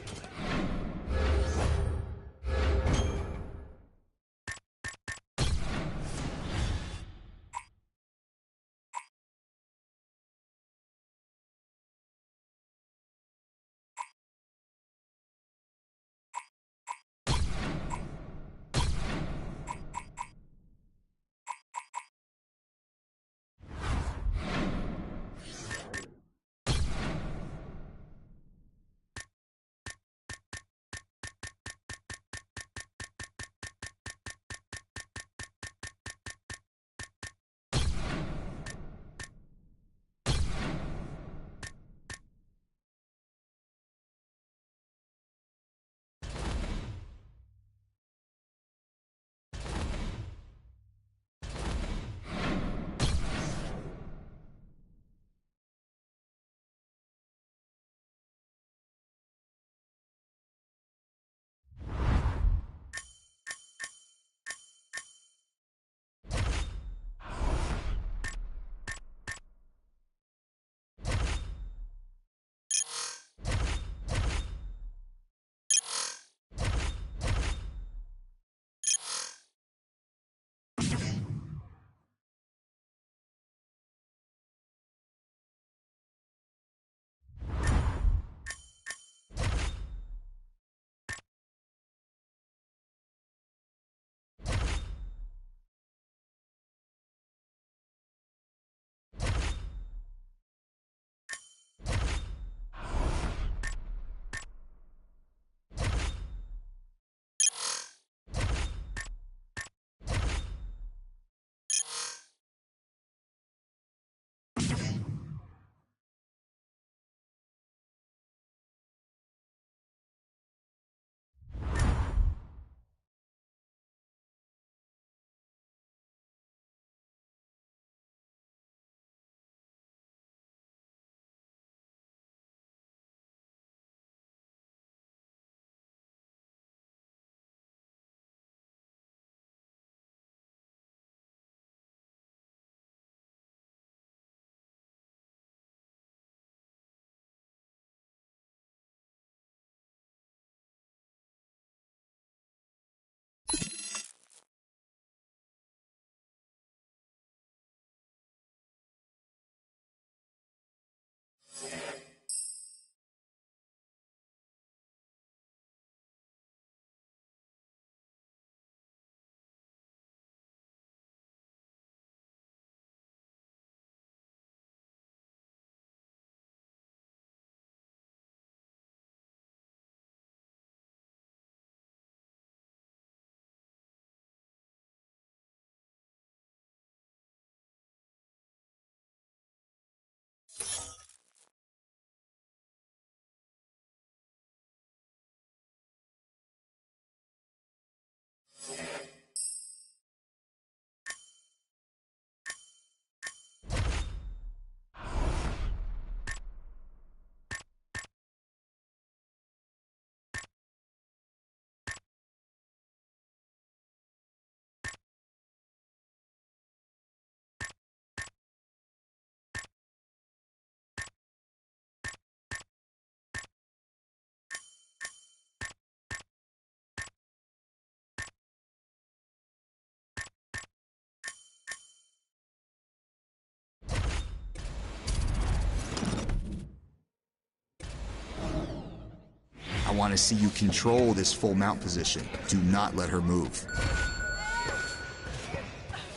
I want to see you control this full mount position. Do not let her move.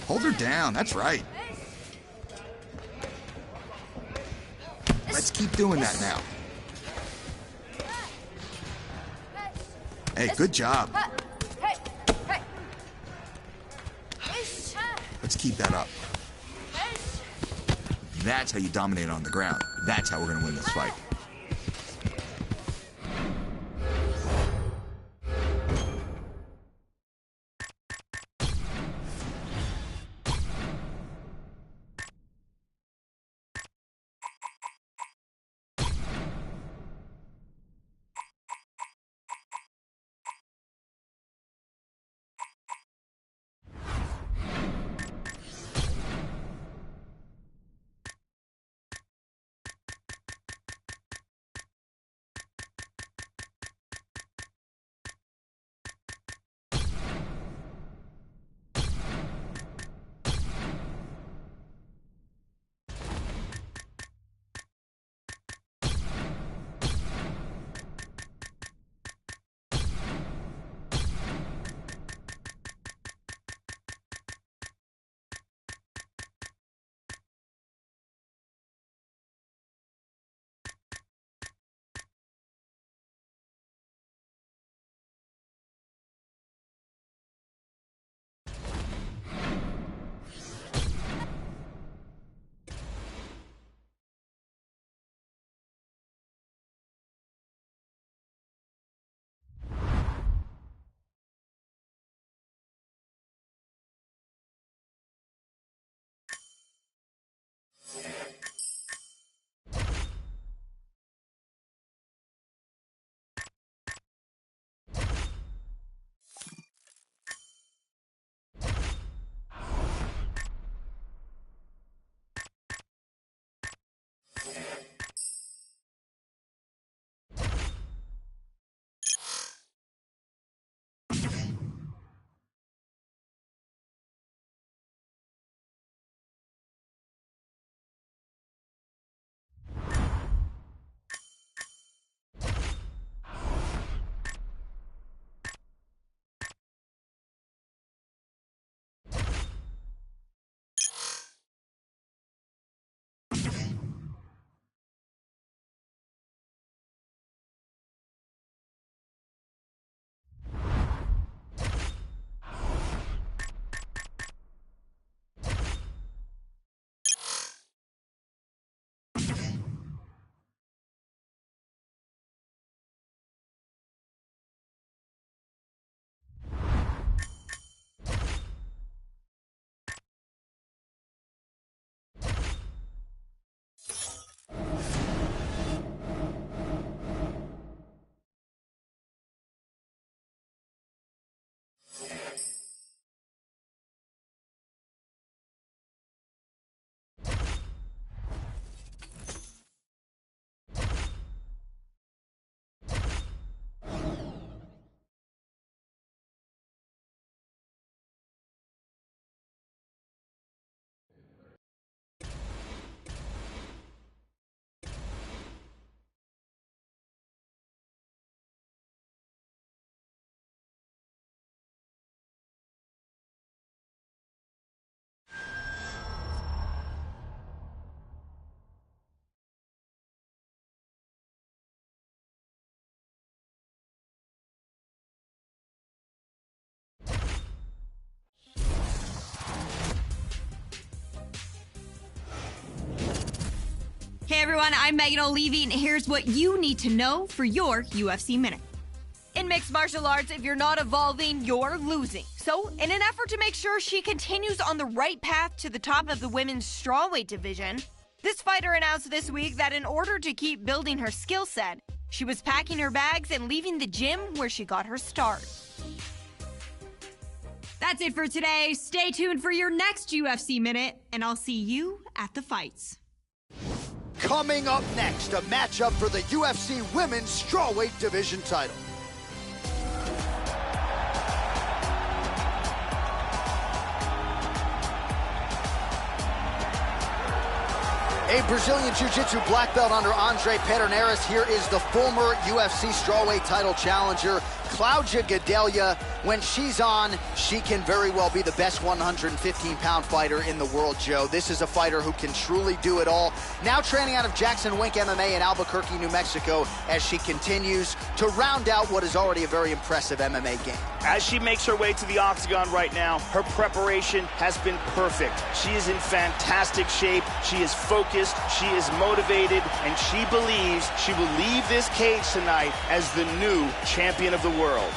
Hold her down, that's right. Let's keep doing that now. Hey, good job. Let's keep that up. That's how you dominate on the ground. That's how we're going to win this fight. Hey everyone, I'm Megan O'Leary, and here's what you need to know for your UFC Minute. In mixed martial arts, if you're not evolving, you're losing. So, in an effort to make sure she continues on the right path to the top of the women's strawweight division, this fighter announced this week that in order to keep building her skill set, she was packing her bags and leaving the gym where she got her start. That's it for today. Stay tuned for your next UFC Minute, and I'll see you at the fights. Coming up next, a matchup for the UFC Women's Strawweight Division title. A Brazilian Jiu-Jitsu black belt under Andre Pederneiras. Here is the former UFC strawweight title challenger, Claudia Gadelha. When she's on, she can very well be the best 115-pound fighter in the world, Joe. This is a fighter who can truly do it all. Now training out of Jackson Wink MMA in Albuquerque, New Mexico, as she continues to round out what is already a very impressive MMA game. As she makes her way to the octagon right now, her preparation has been perfect. She is in fantastic shape. She is focused. She is motivated. And she believes she will leave this cage tonight as the new champion of the world.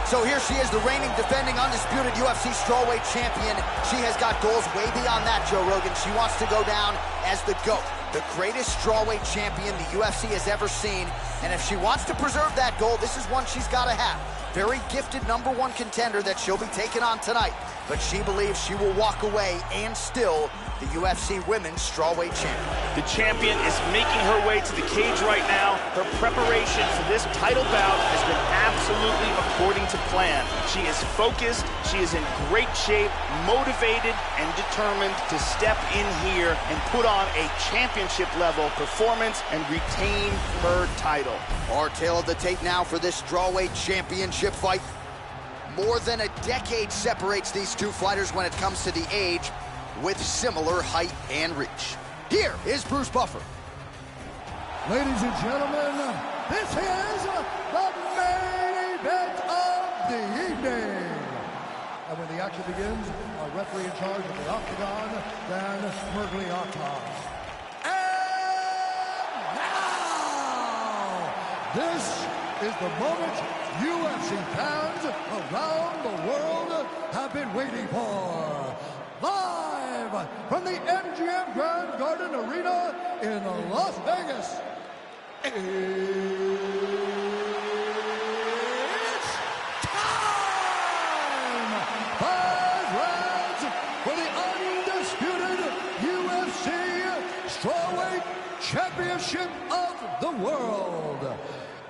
So here she is, the reigning, defending, undisputed UFC strawweight champion. She has got goals way beyond that, Joe Rogan. She wants to go down as the GOAT, the greatest strawweight champion the UFC has ever seen. And if she wants to preserve that goal, this is one she's got to have. Very gifted #1 contender that she'll be taking on tonight. But she believes she will walk away and still the UFC Women's Strawweight Champion. The champion is making her way to the cage right now. Her preparation for this title bout has been absolutely according to plan. She is focused, she is in great shape, motivated, and determined to step in here and put on a championship-level performance and retain her title. Our tale of the tape now for this strawweight championship fight. More than a decade separates these two fighters when it comes to the age, with similar height and reach. Here is Bruce Buffer. Ladies and gentlemen, this is the main event of the evening. And when the action begins, our referee in charge of the octagon, Dan Mergliotta. And now, this is the moment UFC fans around the world have been waiting for. Live from the MGM Grand Garden Arena in Las Vegas. It's time! 5 rounds for the undisputed UFC Strawweight Championship of the World.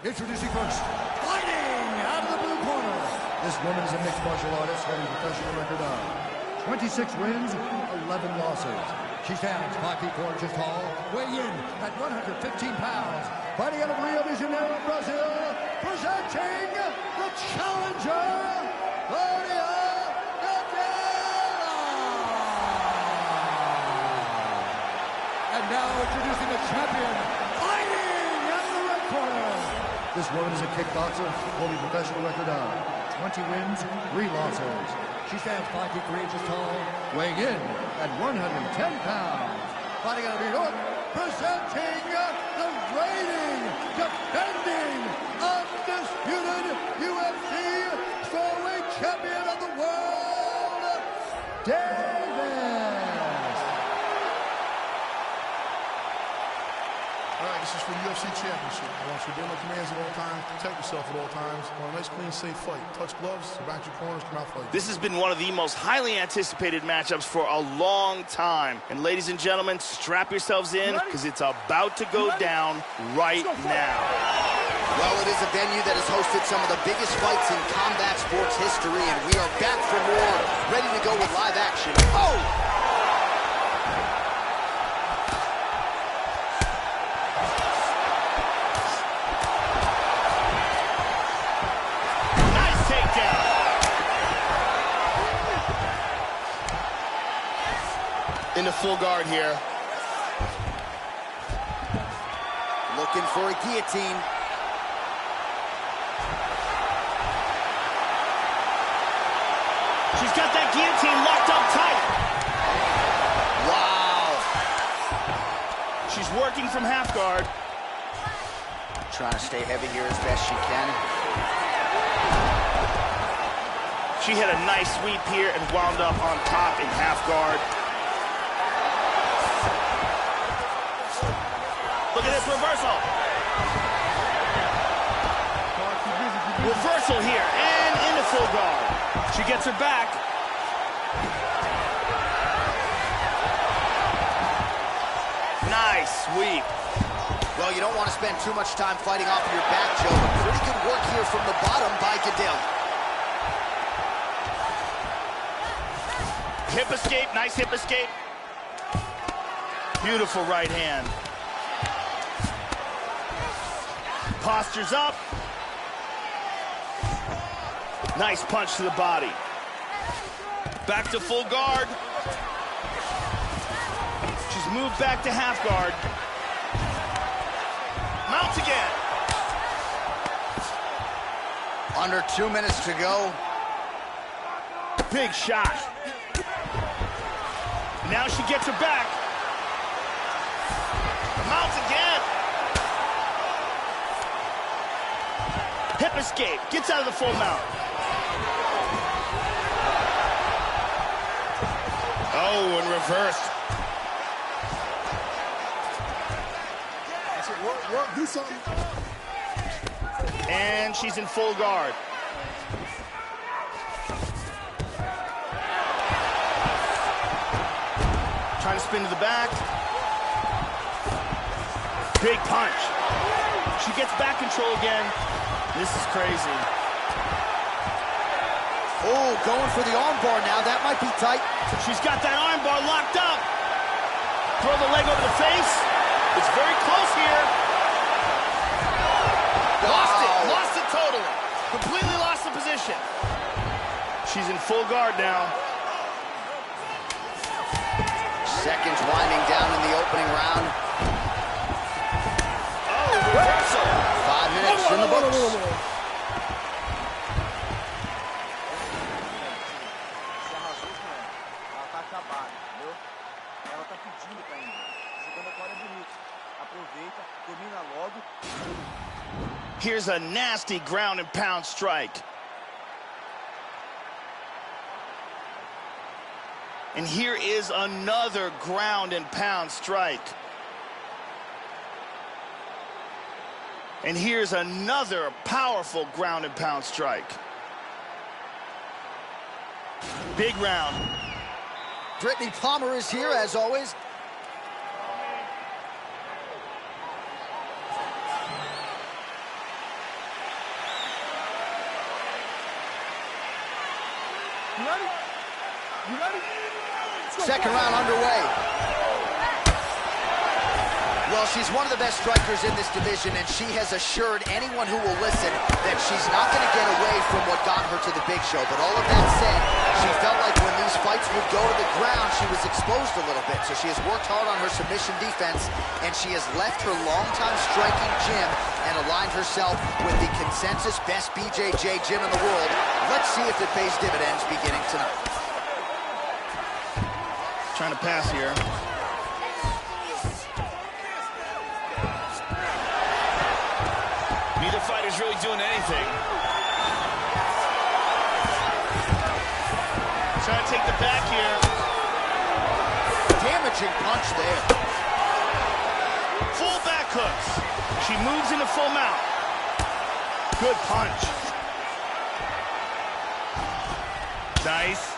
Introducing first, fighting out of the blue corner. This woman is a mixed martial artist holding a professional record of 26 wins, 11 losses. She stands 5 feet 4 inches tall, weighing in at 115 pounds. Fighting out of Rio de Janeiro, Brazil, presenting the challenger, Claudia Gadelha. And now introducing the champion, fighting out of the red corner. This woman is a kickboxer holding a professional record of 20 wins, 3 losses. She stands 5 feet 3 inches tall, weighing in at 110 pounds. Fighting out of New York, presenting the reigning, defending, undisputed UFC strawweight champion of the world, Davis. All right, this is for the UFC Championship. I want you to obey my commands at all times, protect yourself at all times. I want a nice, clean, safe fight. Touch gloves, back your corners, come out fight. This has been one of the most highly anticipated matchups for a long time. And ladies and gentlemen, strap yourselves in, because it's about to go down right now. Well, it is a venue that has hosted some of the biggest fights in combat sports history, and we are back for more, ready to go with live action. Oh! In the full guard here. Looking for a guillotine. She's got that guillotine locked up tight. Wow. She's working from half guard. Trying to stay heavy here as best she can. She had a nice sweep here and wound up on top in half guard. Look at this reversal. Reversal here and into full guard. She gets her back. Nice sweep. Well, you don't want to spend too much time fighting off of your back, Joe, but pretty good work here from the bottom by Gadelha. Hip escape, nice hip escape. Beautiful right hand. Postures up. Nice punch to the body. Back to full guard. She's moved back to half guard. Mount again. Under 2 minutes to go. Big shot. Now she gets her back. Mounts again. Hip escape. Gets out of the full mount. Oh, and reversed. Work, do something. And she's in full guard. Trying to spin to the back. Big punch. She gets back control again. This is crazy. Oh, going for the armbar now. That might be tight. She's got that armbar locked up. Throw the leg over the face. It's very close here. Lost it. Lost it totally. Completely lost the position. She's in full guard now. Seconds winding down in the opening round. Oh, reversal. 5 minutes in the books. Here's a nasty ground and pound strike. And here is another ground and pound strike. And here's another powerful ground and pound strike. Big round. Brittany Palmer is here, as always. You ready? You ready? Second round underway. Well, she's one of the best strikers in this division, and she has assured anyone who will listen that she's not going to get away from what got her to the big show. But all of that said, she felt like when these fights would go to the ground, she was exposed a little bit. So she has worked hard on her submission defense, and she has left her longtime striking gym and aligned herself with the consensus best BJJ gym in the world. Let's see if it pays dividends beginning tonight. Trying to pass here. Neither fighter's really doing anything. Trying to take the back here. Damaging punch there. Full back hooks. She moves into full mount. Good punch. Nice.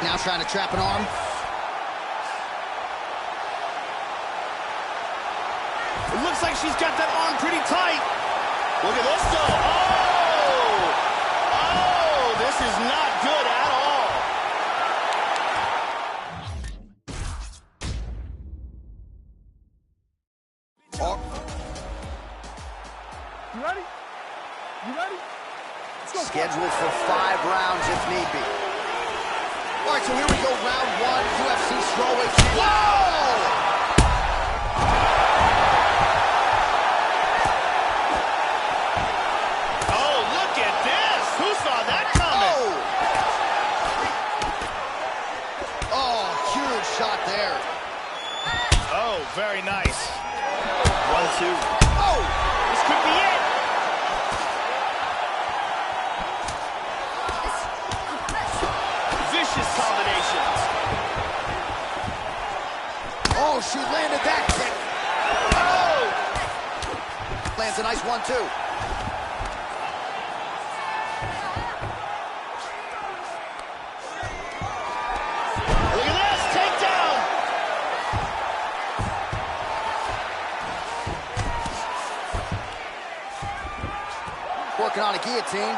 Now trying to trap an arm. It looks like she's got that arm pretty tight. Look at this though. Oh, this is not good at all. You ready? You ready? Let's go. Scheduled for 5 rounds if need be. All right, so here we go, round 1, UFC strawweight. Whoa! Oh, look at this! Who saw that coming? Oh, huge shot there. Oh, very nice. 1-2. Oh! This could be it. Vicious combinations. Oh, she landed that kick. Oh! Lands a nice 1-2. Working on a guillotine.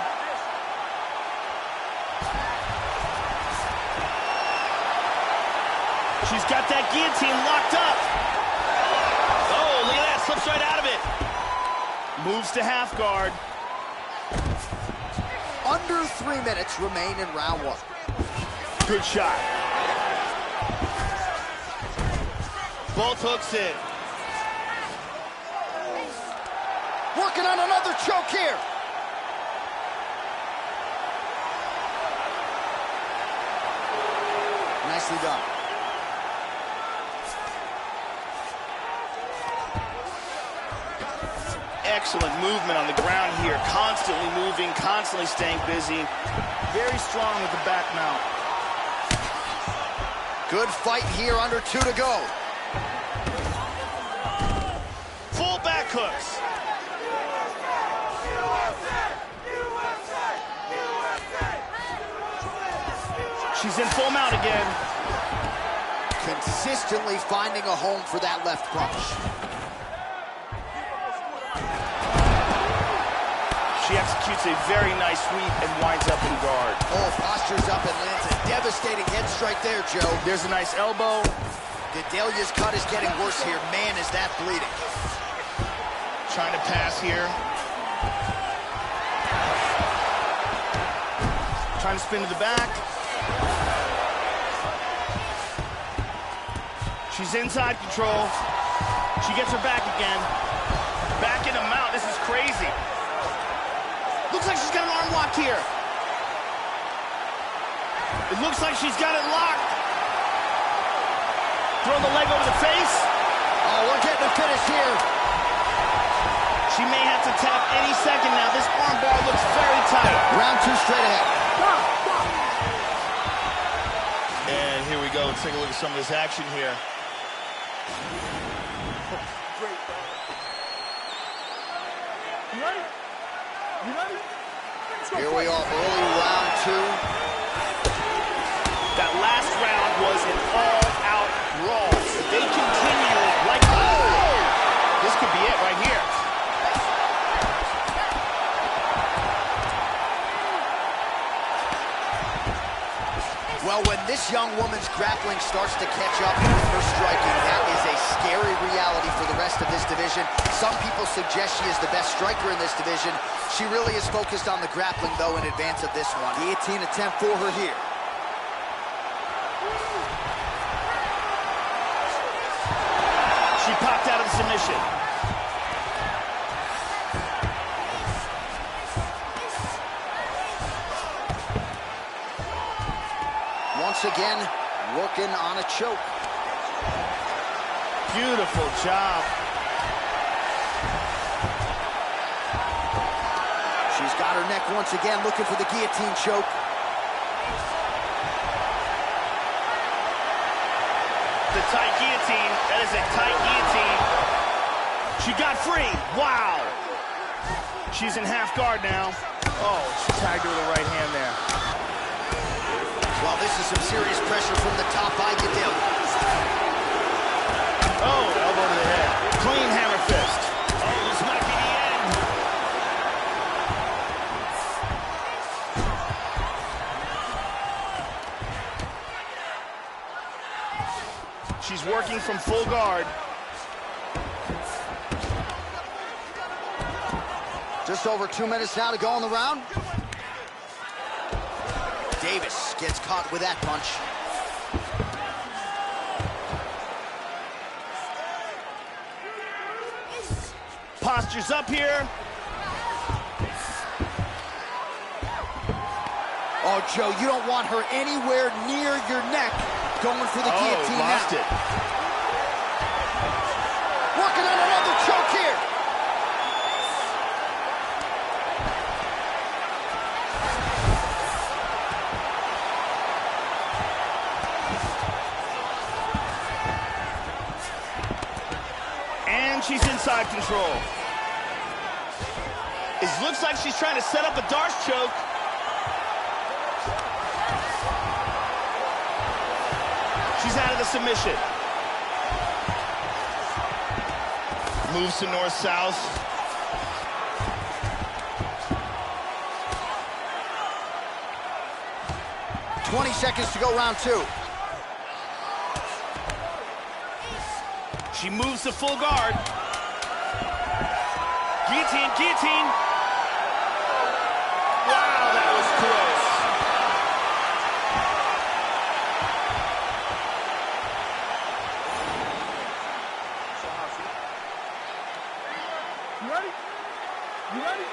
She's got that guillotine locked up. Oh, look at that, slips right out of it. Moves to half guard. Under 3 minutes remain in round 1. Good shot. Both hooks in. Working on another choke here. Nicely done. Excellent movement on the ground here. Constantly moving, constantly staying busy. Very strong with the back mount. Good fight here, under 2 to go. Full back hooks. She's in full mount again. Consistently finding a home for that left punch. She executes a very nice sweep and winds up in guard. Oh, postures up and lands a devastating head strike there, Joe. There's a nice elbow. Gedalia's cut is getting worse here. Man, is that bleeding. Trying to pass here. Trying to spin to the back. She's inside control. She gets her back again. Back in a mount. This is crazy. Looks like she's got an arm lock here. It looks like she's got it locked. Throw the leg over the face. Oh, we're getting a finish here. She may have to tap any second now. This arm bar looks very tight. Round 2 straight ahead. And here we go. Let's take a look at some of this action here. You ready? You ready? Here we are, early round 2. That last round was an all-out brawl. If they continue like this could be it right here. Well, when this young woman's grappling starts to catch up with her striking, that is a scary reality for the rest of this division. Some people suggest she is the best striker in this division. She really is focused on the grappling, though, in advance of this one. Guillotine attempt for her here. She popped out of the submission. Once again, working on a choke. Beautiful job. She's got her neck once again, looking for the guillotine choke. The tight guillotine. That is a tight guillotine. She got free. Wow. She's in half guard now. Oh, she tagged her with the right hand there. Well, this is some serious pressure from the top by Gedalia. Oh, elbow to the head. Clean hammer fist. Oh, this might be the end. She's working from full guard. Just over 2 minutes now to go in the round. Davis gets caught with that punch. Postures up here. Oh, Joe, you don't want her anywhere near your neck going for the guillotine lost now. it. Working on another choke here. And she's inside control. It looks like she's trying to set up a Darce choke. She's out of the submission. Moves to north-south. 20 seconds to go, round 2. She moves to full guard. Guillotine, guillotine. Wow, that was close. You ready? You ready?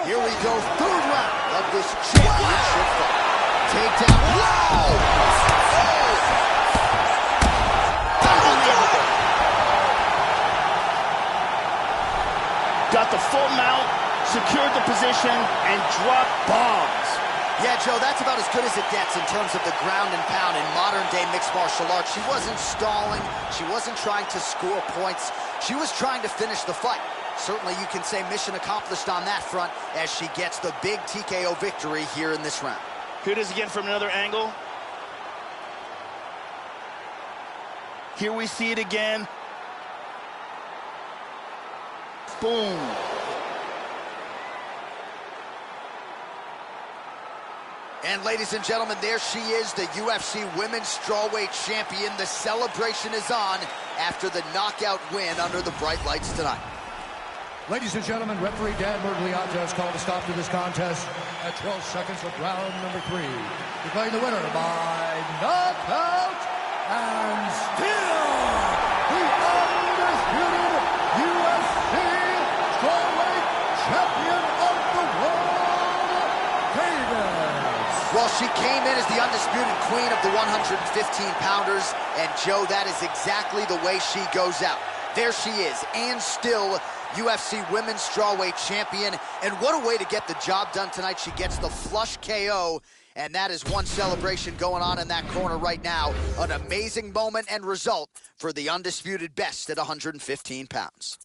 Here we go, third round of this championship fight. Takedown. Wow! Unbelievable. Got the full mount, secured the position, and dropped bombs. Yeah, Joe, that's about as good as it gets in terms of the ground and pound in modern-day mixed martial arts. She wasn't stalling. She wasn't trying to score points. She was trying to finish the fight. Certainly, you can say mission accomplished on that front as she gets the big TKO victory here in this round. Here it is again from another angle. Here we see it again. Boom. And ladies and gentlemen, there she is, the UFC Women's Strawweight Champion. The celebration is on after the knockout win under the bright lights tonight. Ladies and gentlemen, referee Dan Murgliata has called a stop to this contest at 12 seconds of round number 3. Declaring the winner by knockout and still the undisputed UFC Strawweight Champion of the world, Davis. Well, she came in as the undisputed queen of the 115-pounders, and Joe, that is exactly the way she goes out. There she is, and still UFC Women's Strawweight Champion. And what a way to get the job done tonight. She gets the flush KO, and that is one celebration going on in that corner right now. An amazing moment and result for the undisputed best at 115 pounds.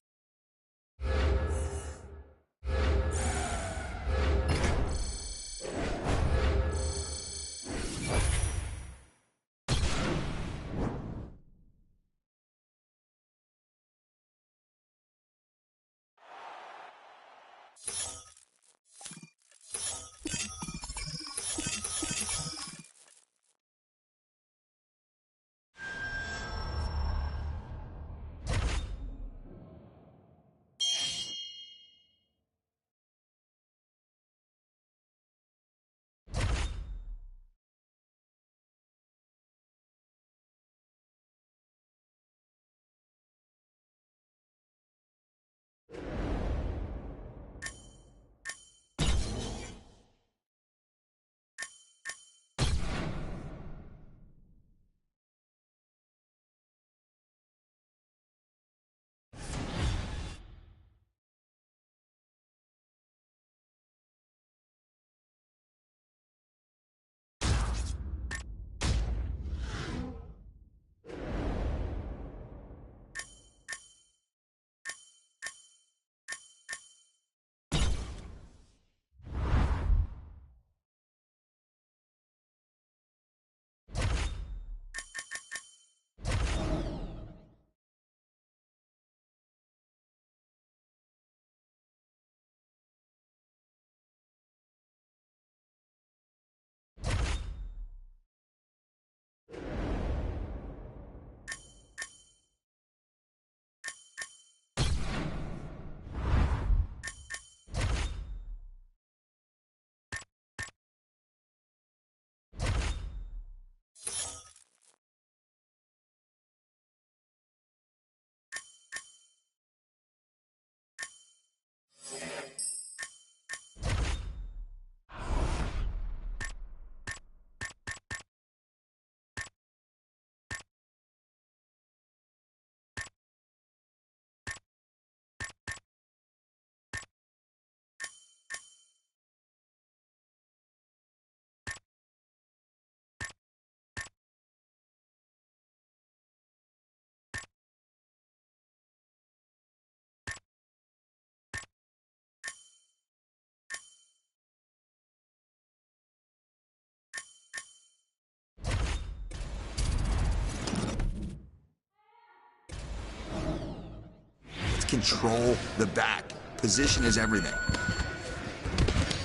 Control the back. Position is everything.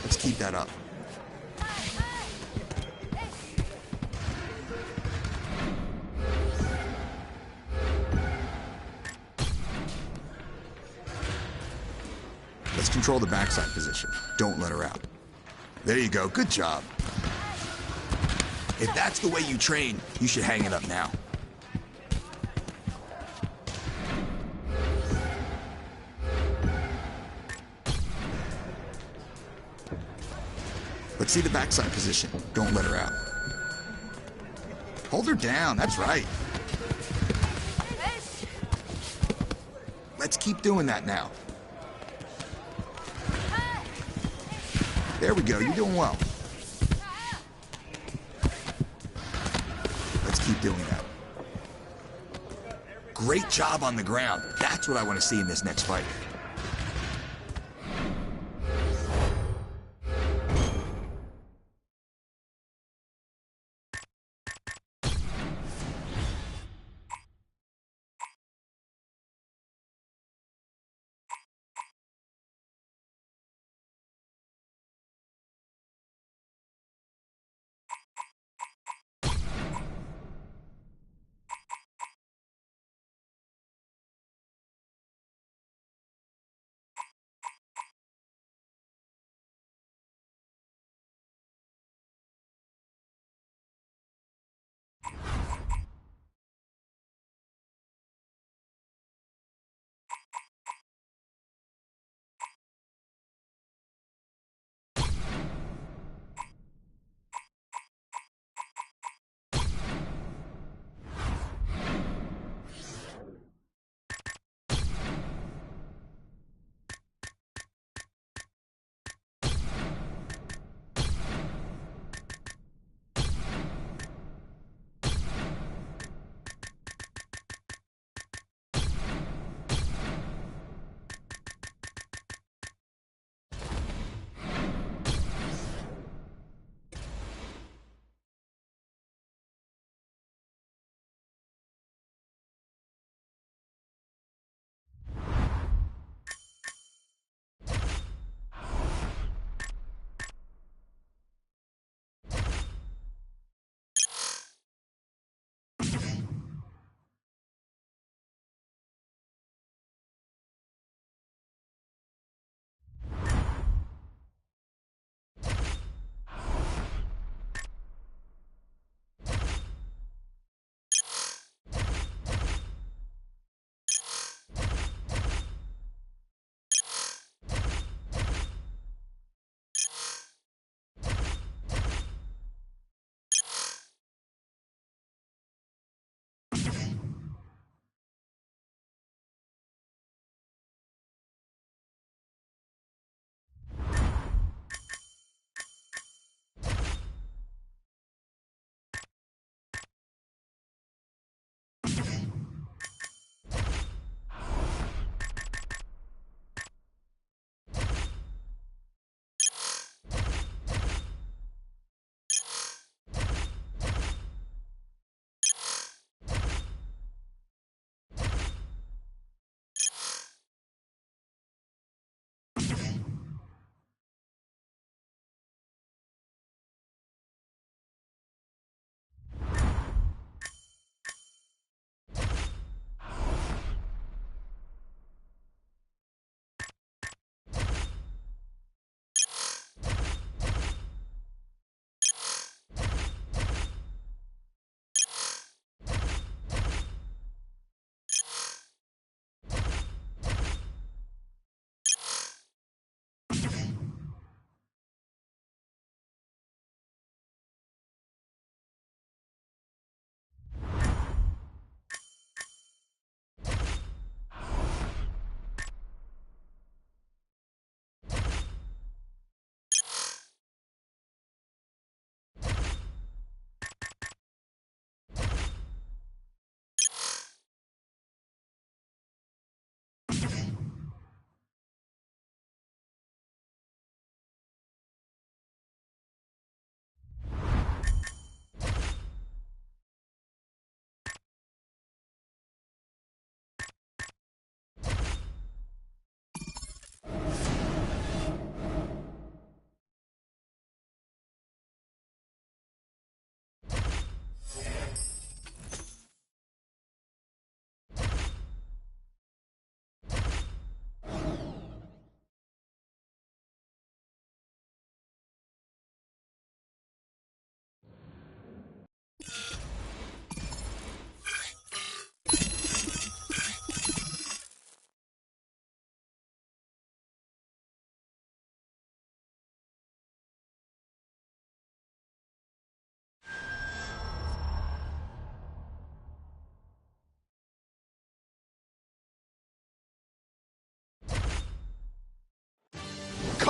Let's keep that up. Let's control the backside position. Don't let her out. There you go. Good job. If that's the way you train, you should hang it up now. Let's see the backside position. Don't let her out. Hold her down. That's right. Let's keep doing that now. There we go. You're doing well. Let's keep doing that. Great job on the ground. That's what I want to see in this next fight.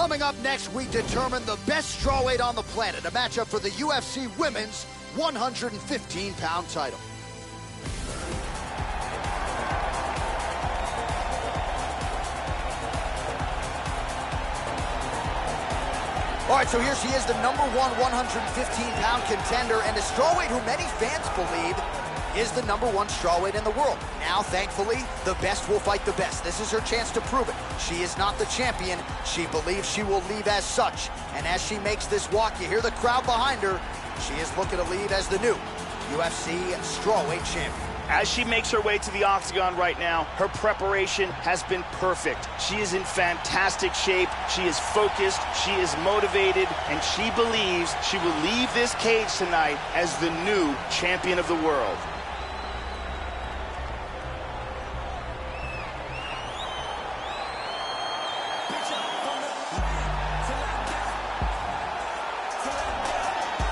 Coming up next, we determine the best strawweight on the planet, a matchup for the UFC Women's 115-pound title. All right, so here she is, the #1 115-pound contender and a strawweight who many fans believe is the #1 strawweight in the world. Now, thankfully, the best will fight the best. This is her chance to prove it. She is not the champion. She believes she will leave as such. And as she makes this walk, you hear the crowd behind her. She is looking to leave as the new UFC strawweight champion. As she makes her way to the octagon right now, her preparation has been perfect. She is in fantastic shape, she is focused, she is motivated, and she believes she will leave this cage tonight as the new champion of the world.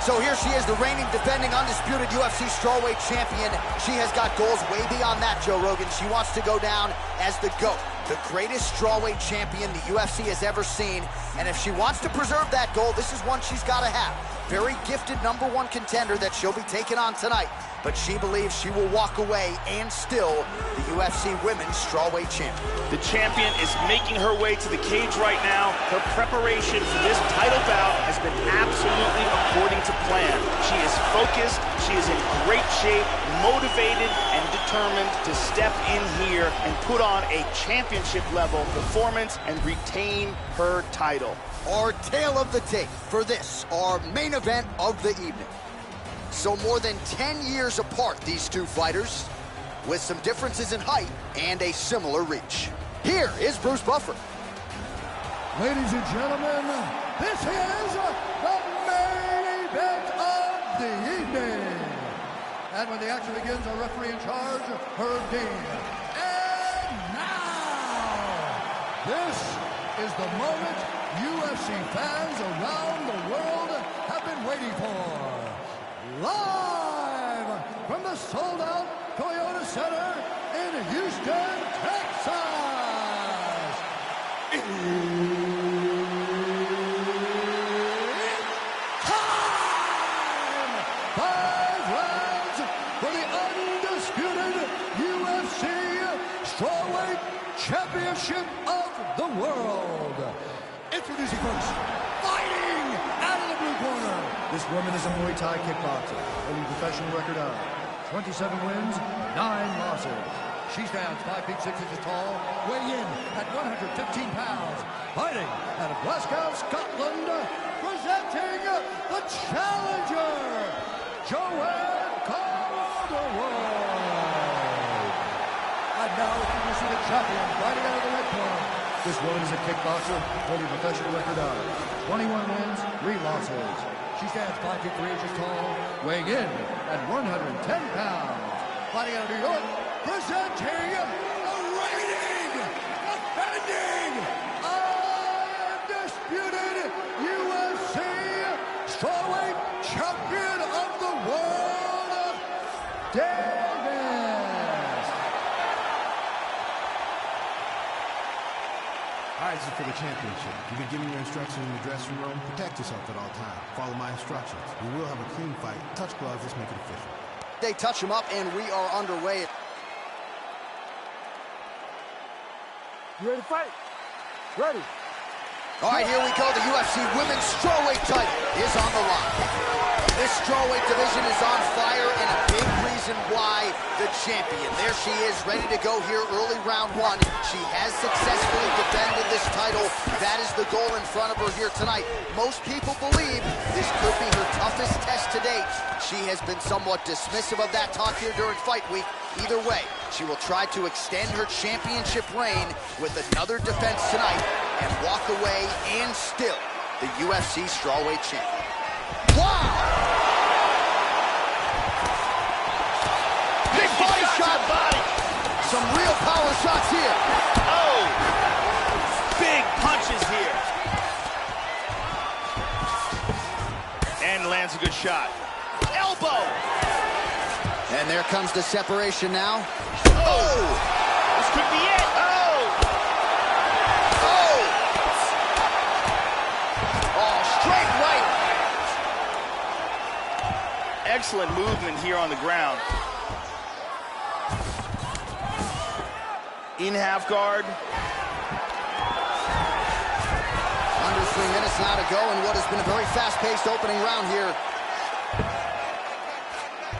So here she is, the reigning, defending, undisputed UFC strawweight champion. She has got goals way beyond that, Joe Rogan. She wants to go down as the GOAT, the greatest strawweight champion the UFC has ever seen. And if she wants to preserve that goal, this is one she's got to have. Very gifted #1 contender that she'll be taking on tonight. But she believes she will walk away and still the UFC Women's strawweight champion. The champion is making her way to the cage right now. Her preparation for this title bout has been absolutely according to plan. She is focused, she is in great shape, motivated, and determined to step in here and put on a championship-level performance and retain her title. Our tale of the tape for this, our main event of the evening. So more than 10 years apart, these two fighters, with some differences in height and a similar reach. Here is Bruce Buffer. Ladies and gentlemen, this is the main event of the evening. And when the action begins, our referee in charge, Herb Dean. And now, this is the moment UFC fans around the world have been waiting for. Live from the sold-out Toyota Center in Houston, Texas. It's time! 5 rounds for the undisputed UFC Strawweight Championship of the world. Introducing first, fighting out of the blue corner. This woman is a Muay Thai kickboxer, holding a professional record of 27 wins, 9 losses. She stands 5 feet 6 inches tall, weighing in at 115 pounds. Fighting out of Glasgow, Scotland, presenting the challenger, Joanne Calderwood. And now introducing the champion, fighting out of the red corner. This woman is a kickboxer, holding a professional record of 21 wins, 3 losses. She stands 5 feet 3 inches tall, weighing in at 110 pounds. Fighting out of New York, presenting the reigning, defending, undisputed UFC strawweight champion of the world, Davis. All right, this is for the championship. You've been giving your instructions in the dressing room. Protect yourself at all times. Follow my instructions. We will have a clean fight. Touch gloves. Let's make it official. They touch him up, and we are underway. You ready to fight? Ready. All right, here we go. The UFC Women's Strawweight title is on the line. This strawweight division is on fire, and a big reason why the champion. There she is, ready to go here early round 1. She has successfully defended this title. That is the goal in front of her here tonight. Most people believe this could be her toughest test to date. She has been somewhat dismissive of that talk here during fight week. Either way, she will try to extend her championship reign with another defense tonight and walk away and still the UFC strawweight champion. Wow! Big body shot. Body. Some real power shots here. Oh! Big punches here. And lands a good shot. Elbow! And there comes the separation now. Oh! This could be it. Oh! Oh! excellent movement here on the ground. In half guard. Under 3 minutes now to go in what has been a very fast-paced opening round here.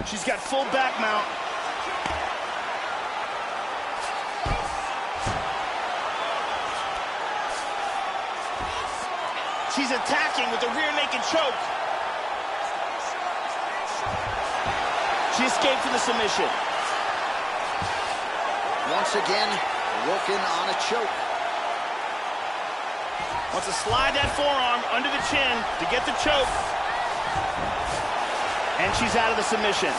She's got full back mount. She's attacking with a rear naked choke. She escaped from the submission. Once again, working on a choke. Wants to slide that forearm under the chin to get the choke. And she's out of the submission.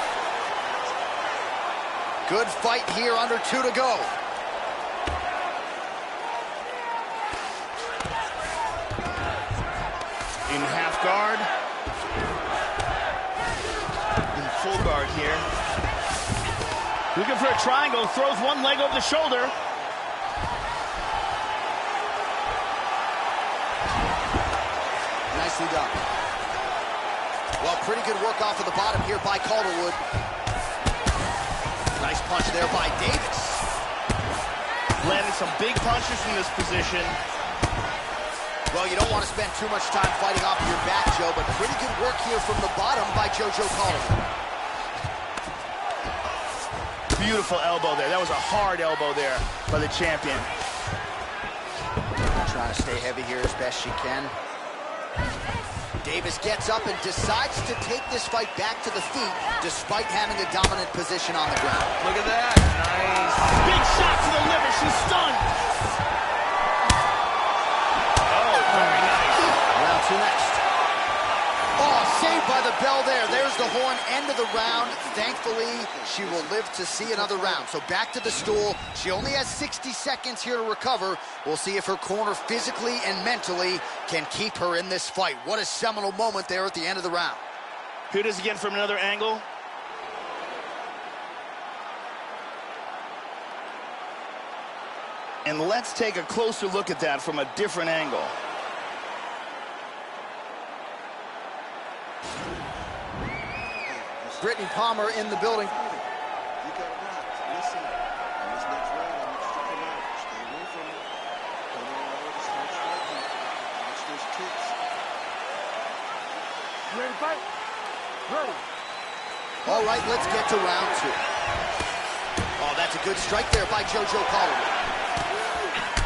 Good fight here, under 2 to go. In half guard. In full guard here. Looking for a triangle, throws one leg over the shoulder. Nicely done. Well, pretty good work off of the bottom here by Calderwood. Nice punch there by Davis. Landing some big punches from this position. Well, you don't want to spend too much time fighting off of your back, Joe, but pretty good work here from the bottom by JoJo Calderwood. Beautiful elbow there. That was a hard elbow there by the champion. Trying to stay heavy here as best she can. Davis gets up and decides to take this fight back to the feet despite having a dominant position on the ground. Look at that. Nice. Big shot to the liver. She's stunned. Oh, very nice. Round 2 next. Oh, saved by the bell there. There's the horn, end of the round. Thankfully, she will live to see another round. So back to the stool. She only has 60 seconds here to recover. We'll see if her corner physically and mentally can keep her in this fight. What a seminal moment there at the end of the round. Here it is again from another angle. And let's take a closer look at that from a different angle. Brittany Palmer in the building. You got it right. Listen, in this next round, I want you to come out. Stay away from it. Don't allow her to start striking. Watch those kicks. You ready to fight? Ready. All right, let's get to round 2. Oh, that's a good strike there by JoJo Calderwood.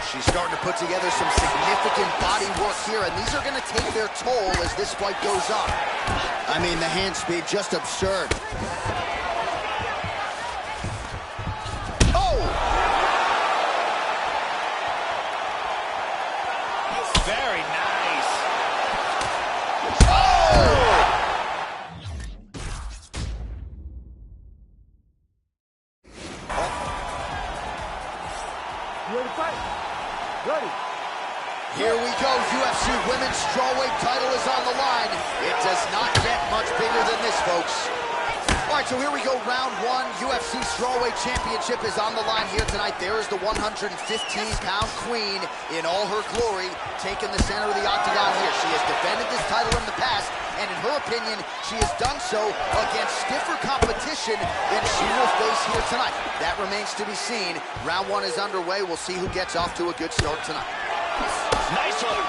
She's starting to put together some significant body work here, and these are going to take their toll as this fight goes on. I mean, the hand speed, just absurd. Oh! Very nice. Oh! You ready to fight? Ready. Here we go, UFC Women's Strawweight title is on the line. It does not get much bigger than this, folks. All right, so here we go, round 1. UFC Strawweight Championship is on the line here tonight. There is the 115-pound queen in all her glory, taking the center of the octagon here. She has defended this title in the past, and in her opinion, she has done so against stiffer competition than she will face here tonight. That remains to be seen. Round 1 is underway. We'll see who gets off to a good start tonight. Nice hook.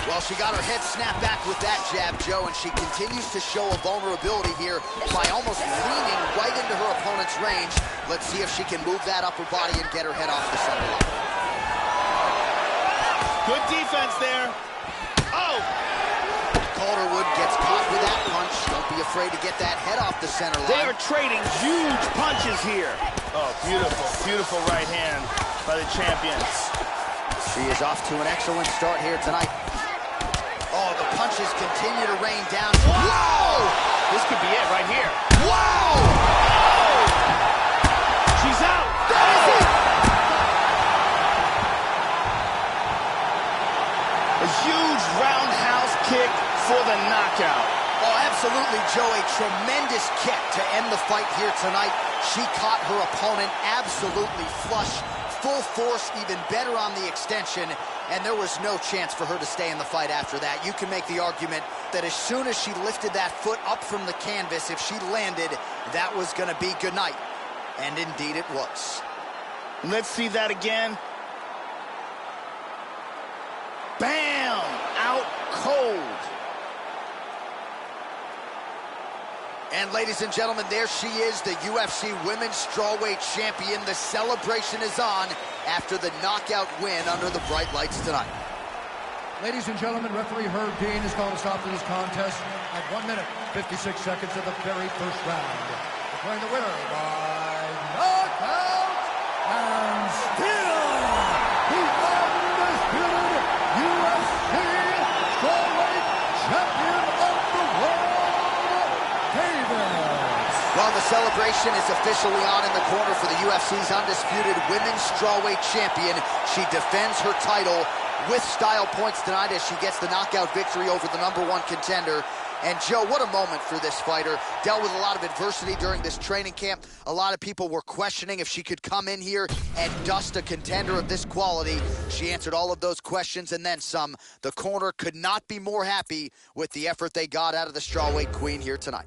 Well, she got her head snapped back with that jab, Joe, and she continues to show a vulnerability here by almost leaning right into her opponent's range. Let's see if she can move that upper body and get her head off the center line. Good defense there. Oh! Calderwood gets caught with that punch. Don't be afraid to get that head off the center line. They are trading huge punches here. Oh, beautiful, beautiful right hand by the champion. She is off to an excellent start here tonight. Oh, the punches continue to rain down. Whoa! This could be it right here. Whoa! Oh! She's out. That is it! A huge roundhouse kick for the knockout. Oh, absolutely, Joe. A tremendous kick to end the fight here tonight. She caught her opponent absolutely flush. Full force, even better on the extension, and there was no chance for her to stay in the fight after that. You can make the argument that as soon as she lifted that foot up from the canvas, if she landed, that was going to be good night. And indeed it was. Let's see that again. Bam! Out cold. And ladies and gentlemen, there she is, the UFC Women's Strawweight Champion. The celebration is on after the knockout win under the bright lights tonight. Ladies and gentlemen, referee Herb Dean is going to stop to this contest at 1 minute, 56 seconds of the very first round. Declaring the winner by knockout and still the undisputed UFC Strawweight Champion of the world, Davis. Well, the celebration is officially on in the corner for the UFC's undisputed Women's Strawweight Champion. She defends her title with style points tonight as she gets the knockout victory over the #1 contender. And Joe, what a moment for this fighter. Dealt with a lot of adversity during this training camp. A lot of people were questioning if she could come in here and dust a contender of this quality. She answered all of those questions and then some. The corner could not be more happy with the effort they got out of the Strawweight Queen here tonight.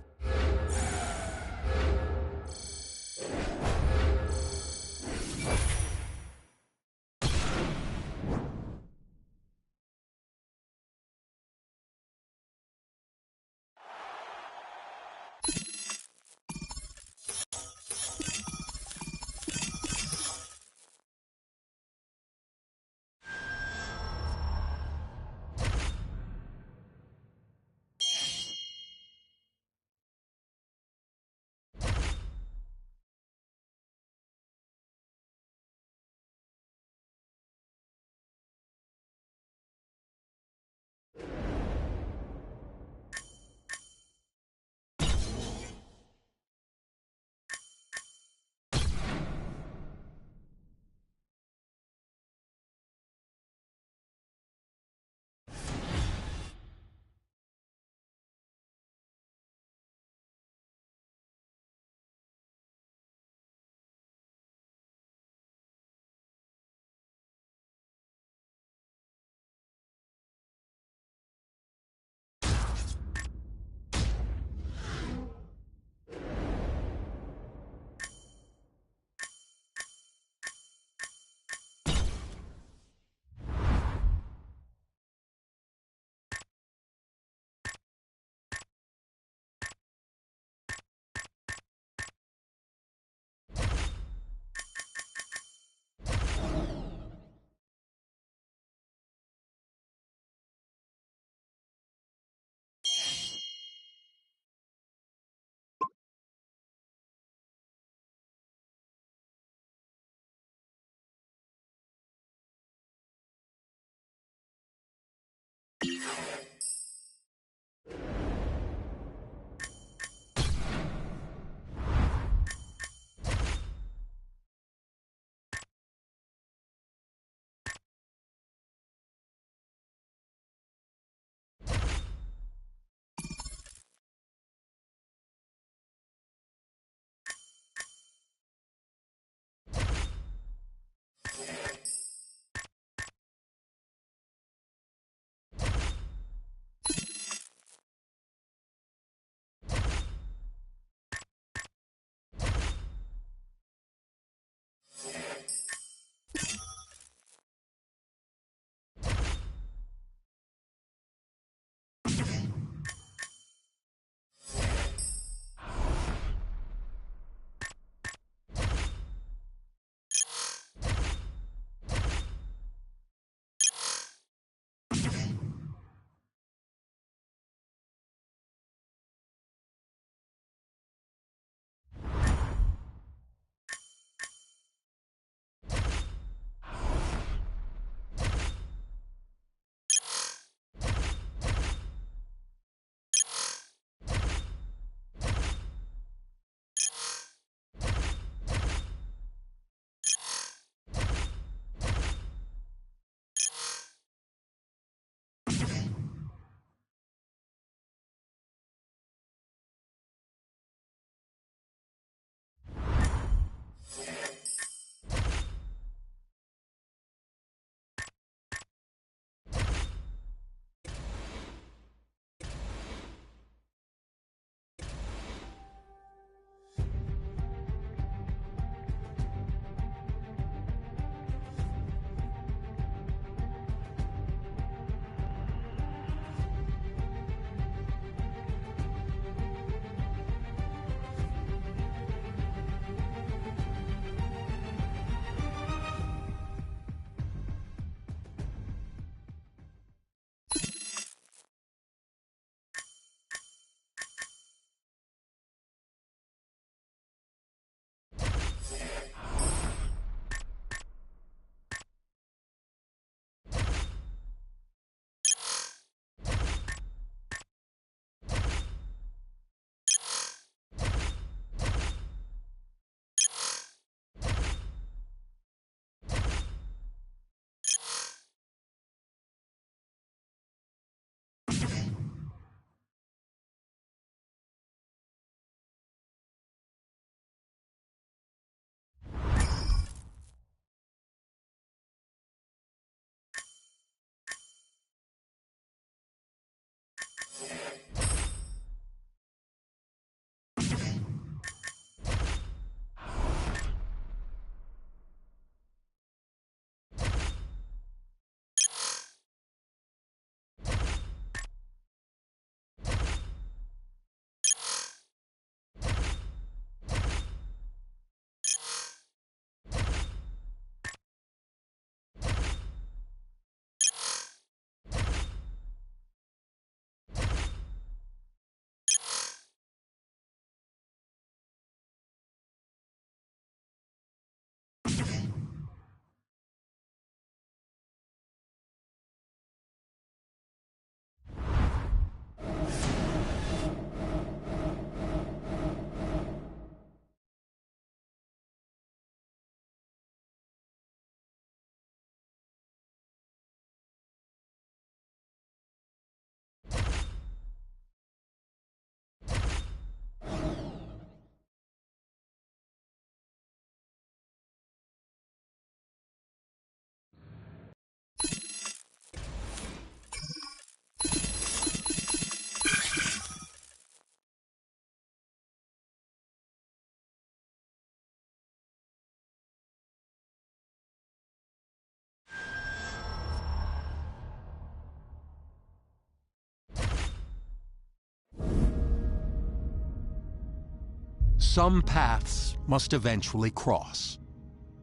Some paths must eventually cross.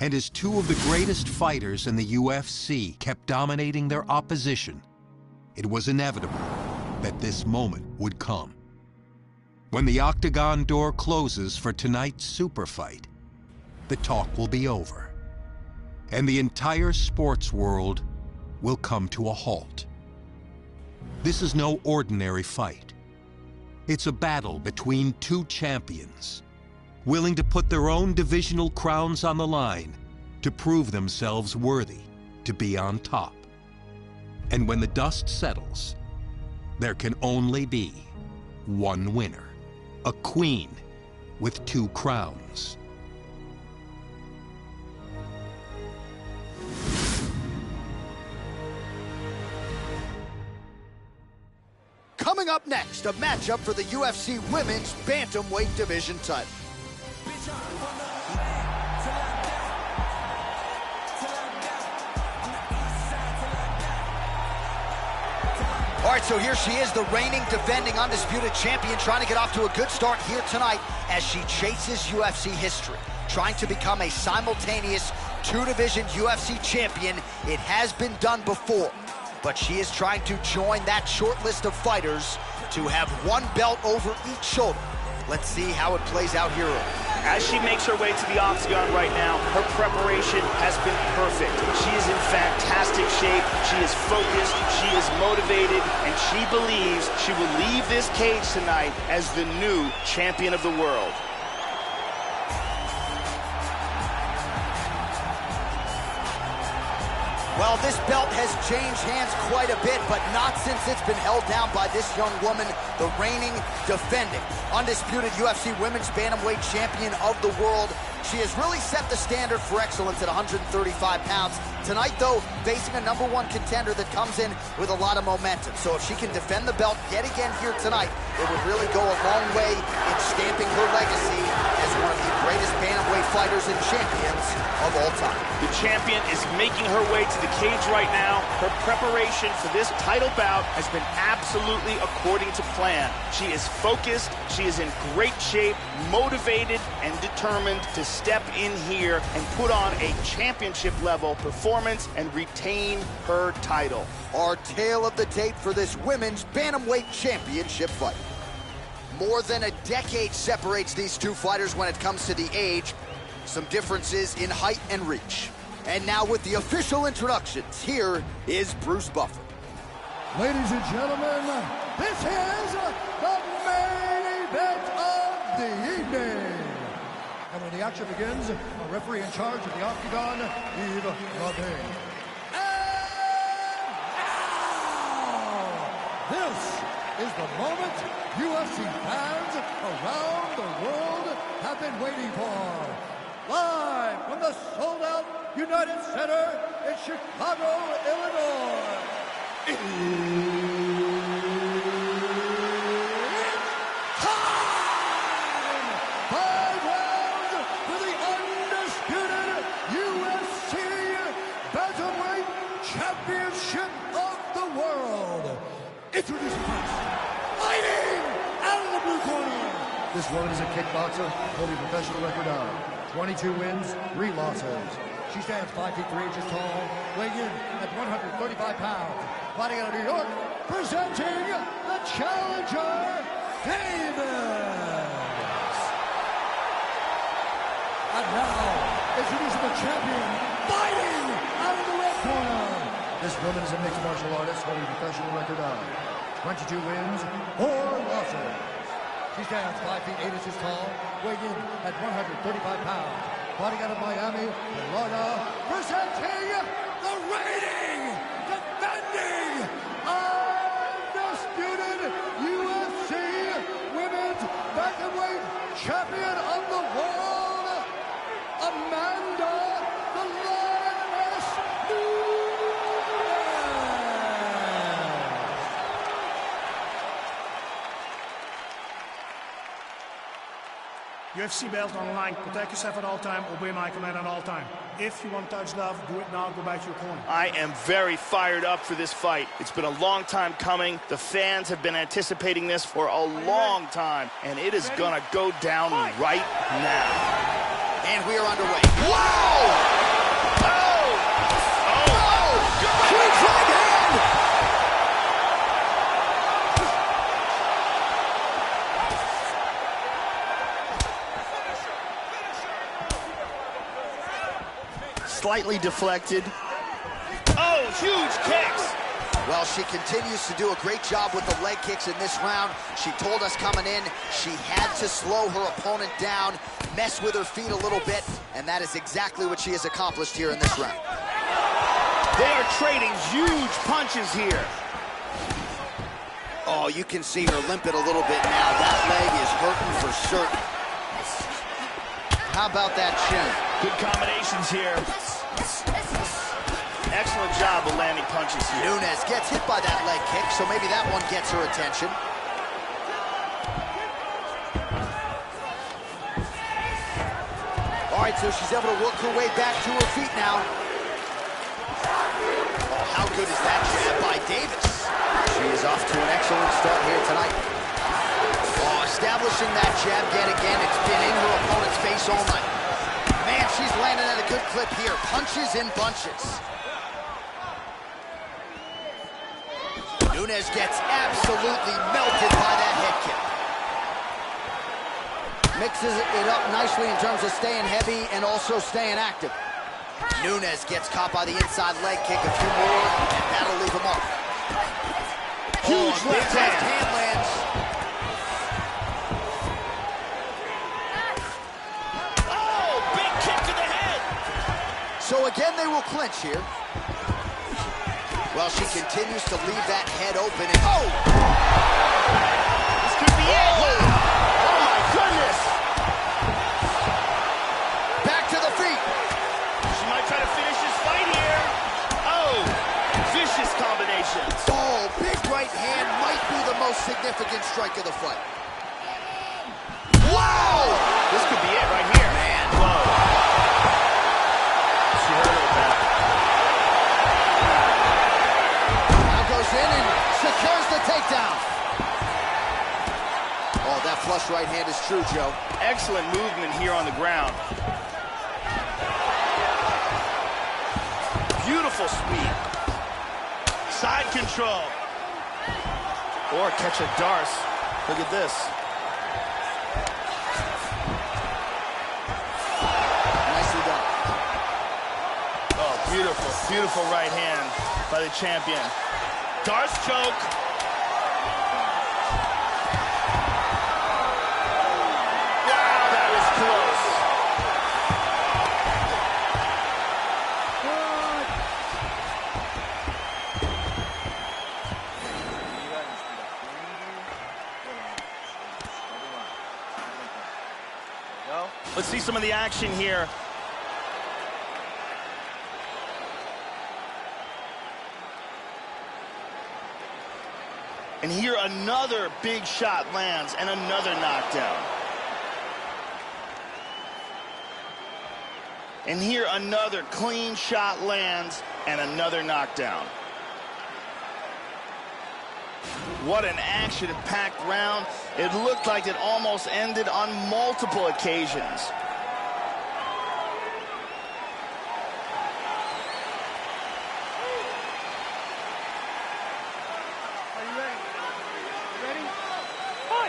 And as two of the greatest fighters in the UFC kept dominating their opposition, it was inevitable that this moment would come. When the octagon door closes for tonight's super fight, the talk will be over, and the entire sports world will come to a halt. This is no ordinary fight. It's a battle between two champions, willing to put their own divisional crowns on the line to prove themselves worthy to be on top. And when the dust settles, there can only be one winner, a queen with two crowns. Coming up next, a matchup for the UFC Women's Bantamweight Division title. All right, so here she is, the reigning, defending, undisputed champion, trying to get off to a good start here tonight as she chases UFC history, trying to become a simultaneous two-division UFC champion. It has been done before, but she is trying to join that short list of fighters to have one belt over each shoulder. Let's see how it plays out here early. As she makes her way to the octagon right now, her preparation has been perfect. She is in fantastic shape, she is focused, she is motivated, and she believes she will leave this cage tonight as the new champion of the world. Well, this belt has changed hands quite a bit, but not since it's been held down by this young woman, the reigning, defending, undisputed UFC Women's Bantamweight Champion of the world. She has really set the standard for excellence at 135 pounds. Tonight, though, facing a #1 contender that comes in with a lot of momentum. So if she can defend the belt yet again here tonight, it would really go a long way in stamping her legacy as one of the greatest bantamweight fighters and champions of all time. The champion is making her way to the cage right now. Her preparation for this title bout has been absolutely according to plan. She is focused, she is in great shape, motivated, and determined to step in here and put on a championship-level performance and retain her title. Our tale of the tape for this Women's Bantamweight Championship fight. More than a decade separates these two fighters when it comes to the age. Some differences in height and reach. And now with the official introductions, here is Bruce Buffer. Ladies and gentlemen, this is the main event of the evening. And when the action begins, a referee in charge of the octagon, Yves Rabin. And now, this is the moment UFC fans around the world have been waiting for. Live from the sold-out United Center in Chicago, Illinois. Introducing first, fighting out of the blue corner. This woman is a kickboxer, holding professional record of 22 wins, 3 losses. She stands 5 feet 3 inches tall, weighing in at 135 pounds. Fighting out of New York, presenting the challenger, Davis. And now, introducing the champion, fighting out of the red corner. This woman is a mixed martial artist, holding professional record of 22 wins, 4 losses. She stands 5 feet 8 inches tall, weighing in at 135 pounds. Fighting out of Miami, Florida, presenting the reigning, defending, undisputed UFC Women's Bantamweight Champion of the World, Amanda the Lioness UFC belt on the line. Protect yourself at all time. Obey my command at all time. If you want to touch love, do it now. Go back to your corner. I am very fired up for this fight. It's been a long time coming. The fans have been anticipating this for a long time, and it is going to go down right now. And we are underway. Wow! Huge right hand! Slightly deflected. Oh, huge kicks! Well, she continues to do a great job with the leg kicks in this round. She told us coming in she had to slow her opponent down, mess with her feet a little bit, and that is exactly what she has accomplished here in this round. They are trading huge punches here. Oh, you can see her limp it a little bit now. That leg is hurting for certain. How about that chin? Good combinations here. Excellent job of landing punches here. Nunes gets hit by that leg kick, so maybe that one gets her attention. All right, so she's able to work her way back to her feet now. Oh, how good is that jab by Davis? She is off to an excellent start here tonight. Oh, establishing that jab yet again. It's been in her opponent's face all night. Man, she's landing at a good clip here. Punches in bunches. Nunes gets absolutely melted by that head kick. Mixes it up nicely in terms of staying heavy and also staying active. Nunes gets caught by the inside leg kick, a few more, and that'll leave him off. Huge left hand lands. Oh, big kick to the head. So again, they will clinch here. Well, she continues to leave that head open, and oh! This could be it. Oh my goodness! Back to the feet. She might try to finish this fight here. Oh, vicious combinations. Oh, big right hand might be the most significant strike of the fight. Wow! This could be it right here. Man. Whoa. She hurt her back. In and secures the takedown. Oh, that flush right hand is true, Joe. Excellent movement here on the ground. Beautiful speed. Side control. Or catch a Darce. Look at this. Nicely done. Oh, beautiful, beautiful right hand by the champion. Darce choke. Wow, that was close. Let's see some of the action here. And here another big shot lands and another knockdown. And here another clean shot lands and another knockdown. What an action-packed round. It looked like it almost ended on multiple occasions. Are you ready? You ready?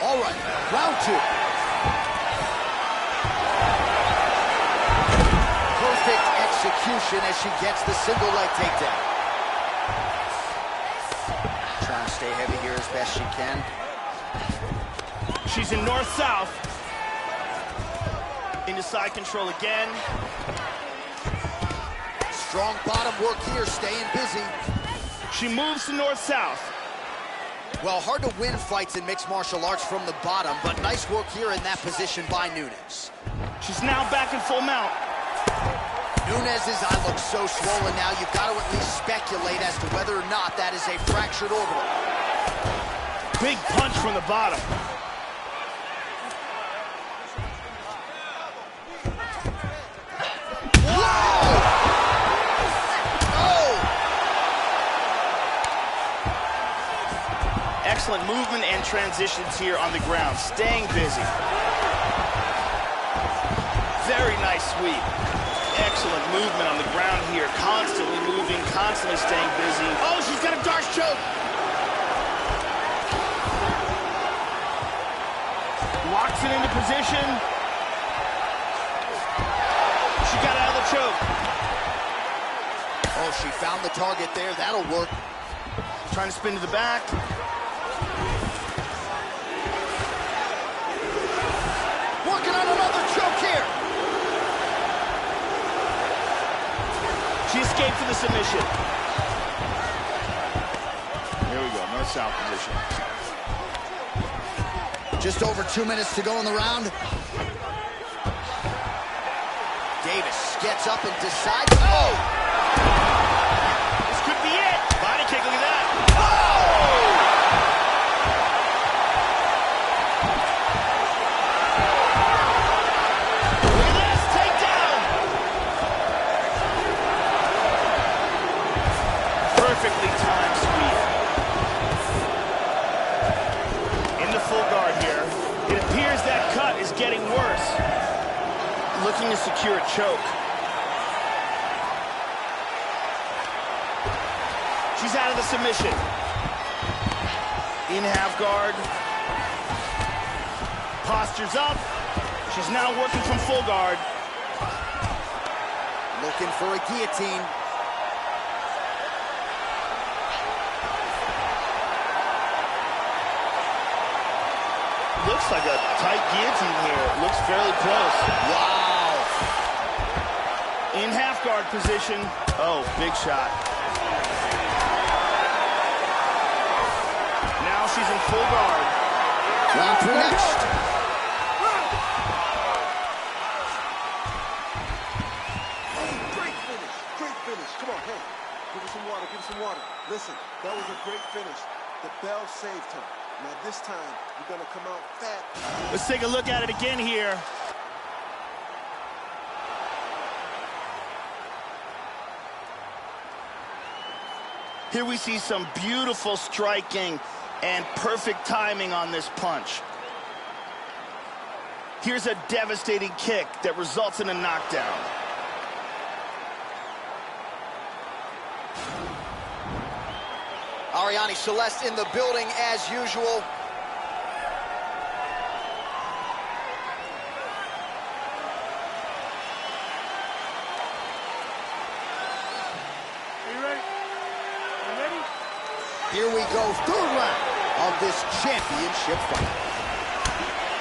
All right, round two. Perfect execution as she gets the single leg takedown. Trying to stay heavy here as best she can. She's in north-south. Into side control again. Strong bottom work here, staying busy. She moves to north-south. Well, hard to win fights in mixed martial arts from the bottom, but nice work here in that position by Nunes. She's now back in full mount. Nunes' eye looks so swollen now, you've got to at least speculate as to whether or not that is a fractured orbital. Big punch from the bottom. Excellent movement and transitions here on the ground, staying busy. Very nice sweep. Excellent movement on the ground here, constantly moving, constantly staying busy. Oh, she's got a Darce choke. Locks it into position. She got out of the choke. Oh, she found the target there. That'll work. Trying to spin to the back. Working on another choke here. She escaped to the submission. Here we go, north-south position. Just over 2 minutes to go in the round. Davis gets up and decides. Oh! This could be it. Body kick, look at that. Perfectly timed sweep. In the full guard here. It appears that cut is getting worse. Looking to secure a choke. She's out of the submission. In half guard. Postures up. She's now working from full guard. Looking for a guillotine. Looks like a tight guillotine here. Looks fairly close. Wow. In half guard position. Oh, big shot. Now she's in full guard. Round three next. Great finish. Great finish. Come on, hey. Give her some water. Give her some water. Listen, that was a great finish. The bell saved her. Now this time, you're gonna come out fat. Let's take a look at it again here. Here we see some beautiful striking and perfect timing on this punch. Here's a devastating kick that results in a knockdown. Ariane Celeste in the building as usual. Are you ready? Are you ready? Here we go, third round of this championship fight.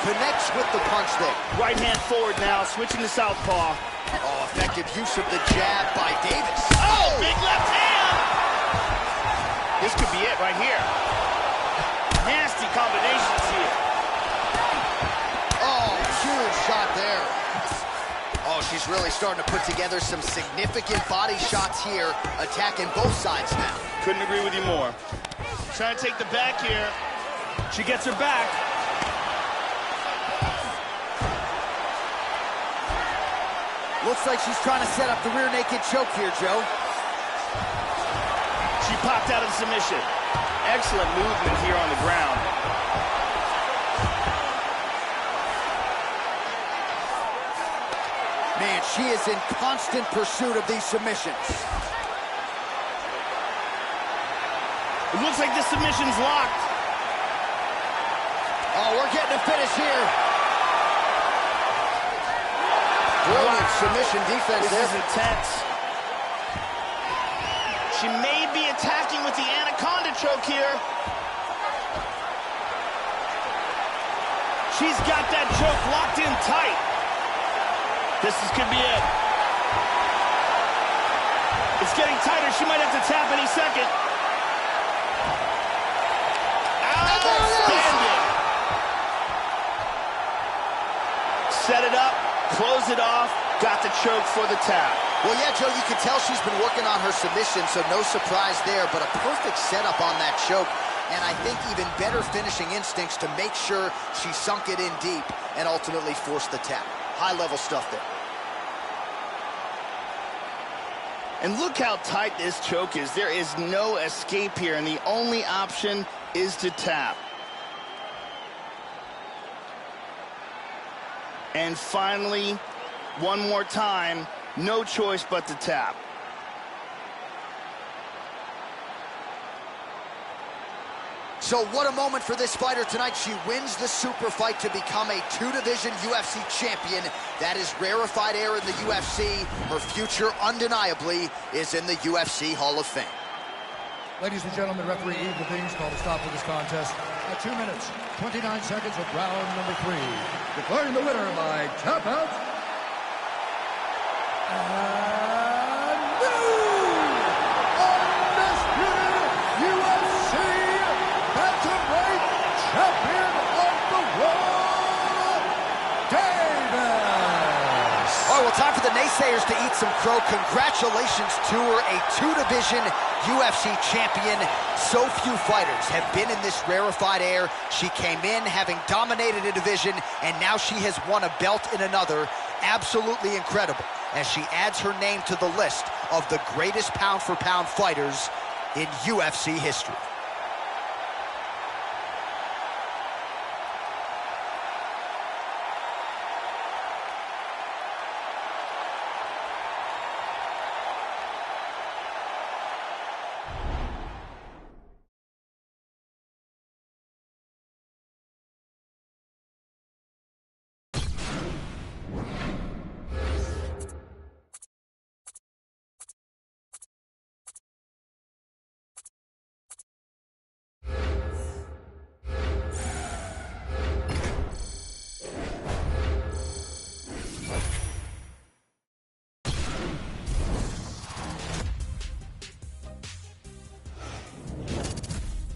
Connects with the punch there. Right hand forward now, switching to southpaw. Oh, effective use of the jab by Davis. Oh, big left hand! This could be it right here. Nasty combinations here. Oh, huge shot there. Oh, she's really starting to put together some significant body shots here, attacking both sides now. Couldn't agree with you more. Trying to take the back here. She gets her back. Looks like she's trying to set up the rear naked choke here, Joe. She popped out of the submission. excellent movement here on the ground. Man, she is in constant pursuit of these submissions. It looks like the submission's locked. Oh, we're getting a finish here. Brilliant submission defense. This is intense. She may be attacking with the anaconda choke here. She's got that choke locked in tight. Could be it. It's getting tighter. She might have to tap any second. Outstanding. Set it up, close it off, got the choke for the tap. Well, yeah, Joe, you can tell she's been working on her submission, so no surprise there, but a perfect setup on that choke, and I think even better finishing instincts to make sure she sunk it in deep and ultimately forced the tap. High-level stuff there. And look how tight this choke is. There is no escape here, and the only option is to tap. And finally, one more time, no choice but to tap. So what a moment for this fighter tonight. She wins the super fight to become a two-division UFC champion. That is rarefied air in the UFC. Her future, undeniably, is in the UFC Hall of Fame. Ladies and gentlemen, referee Eve Leving's called a stop to this contest at 2 minutes, 29 seconds of round number 3. Declaring the winner by tap out. And new undisputed UFC bantamweight champion of the world, Davis. All right, well, time for the naysayers to eat some crow. Congratulations to her, a two-division UFC champion. So few fighters have been in this rarefied air. She came in having dominated a division, and now she has won a belt in another. Absolutely incredible, as she adds her name to the list of the greatest pound-for-pound fighters in UFC history.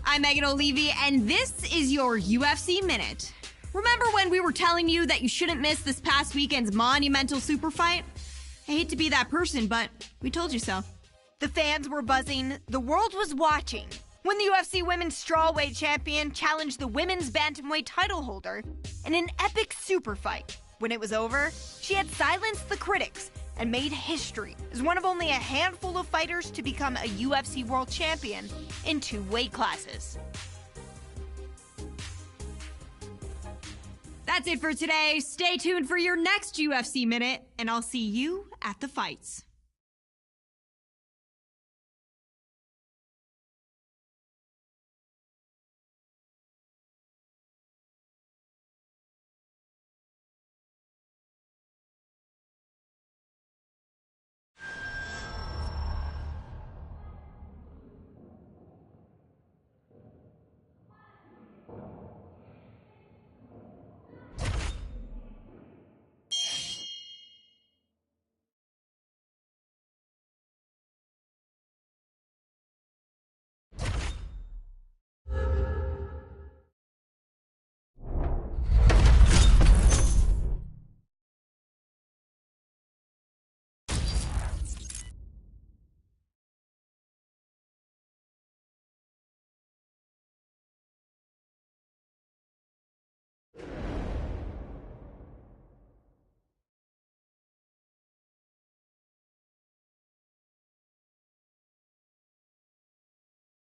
I'm Megan O'Leary, and this is your UFC Minute. Remember when we were telling you that you shouldn't miss this past weekend's monumental super fight? I hate to be that person, but we told you so. The fans were buzzing, the world was watching when the UFC Women's Strawweight Champion challenged the Women's Bantamweight title holder in an epic super fight. When it was over, she had silenced the critics and made history as one of only a handful of fighters to become a UFC World Champion in 2 weight classes. That's it for today. Stay tuned for your next UFC Minute, and I'll see you at the fights.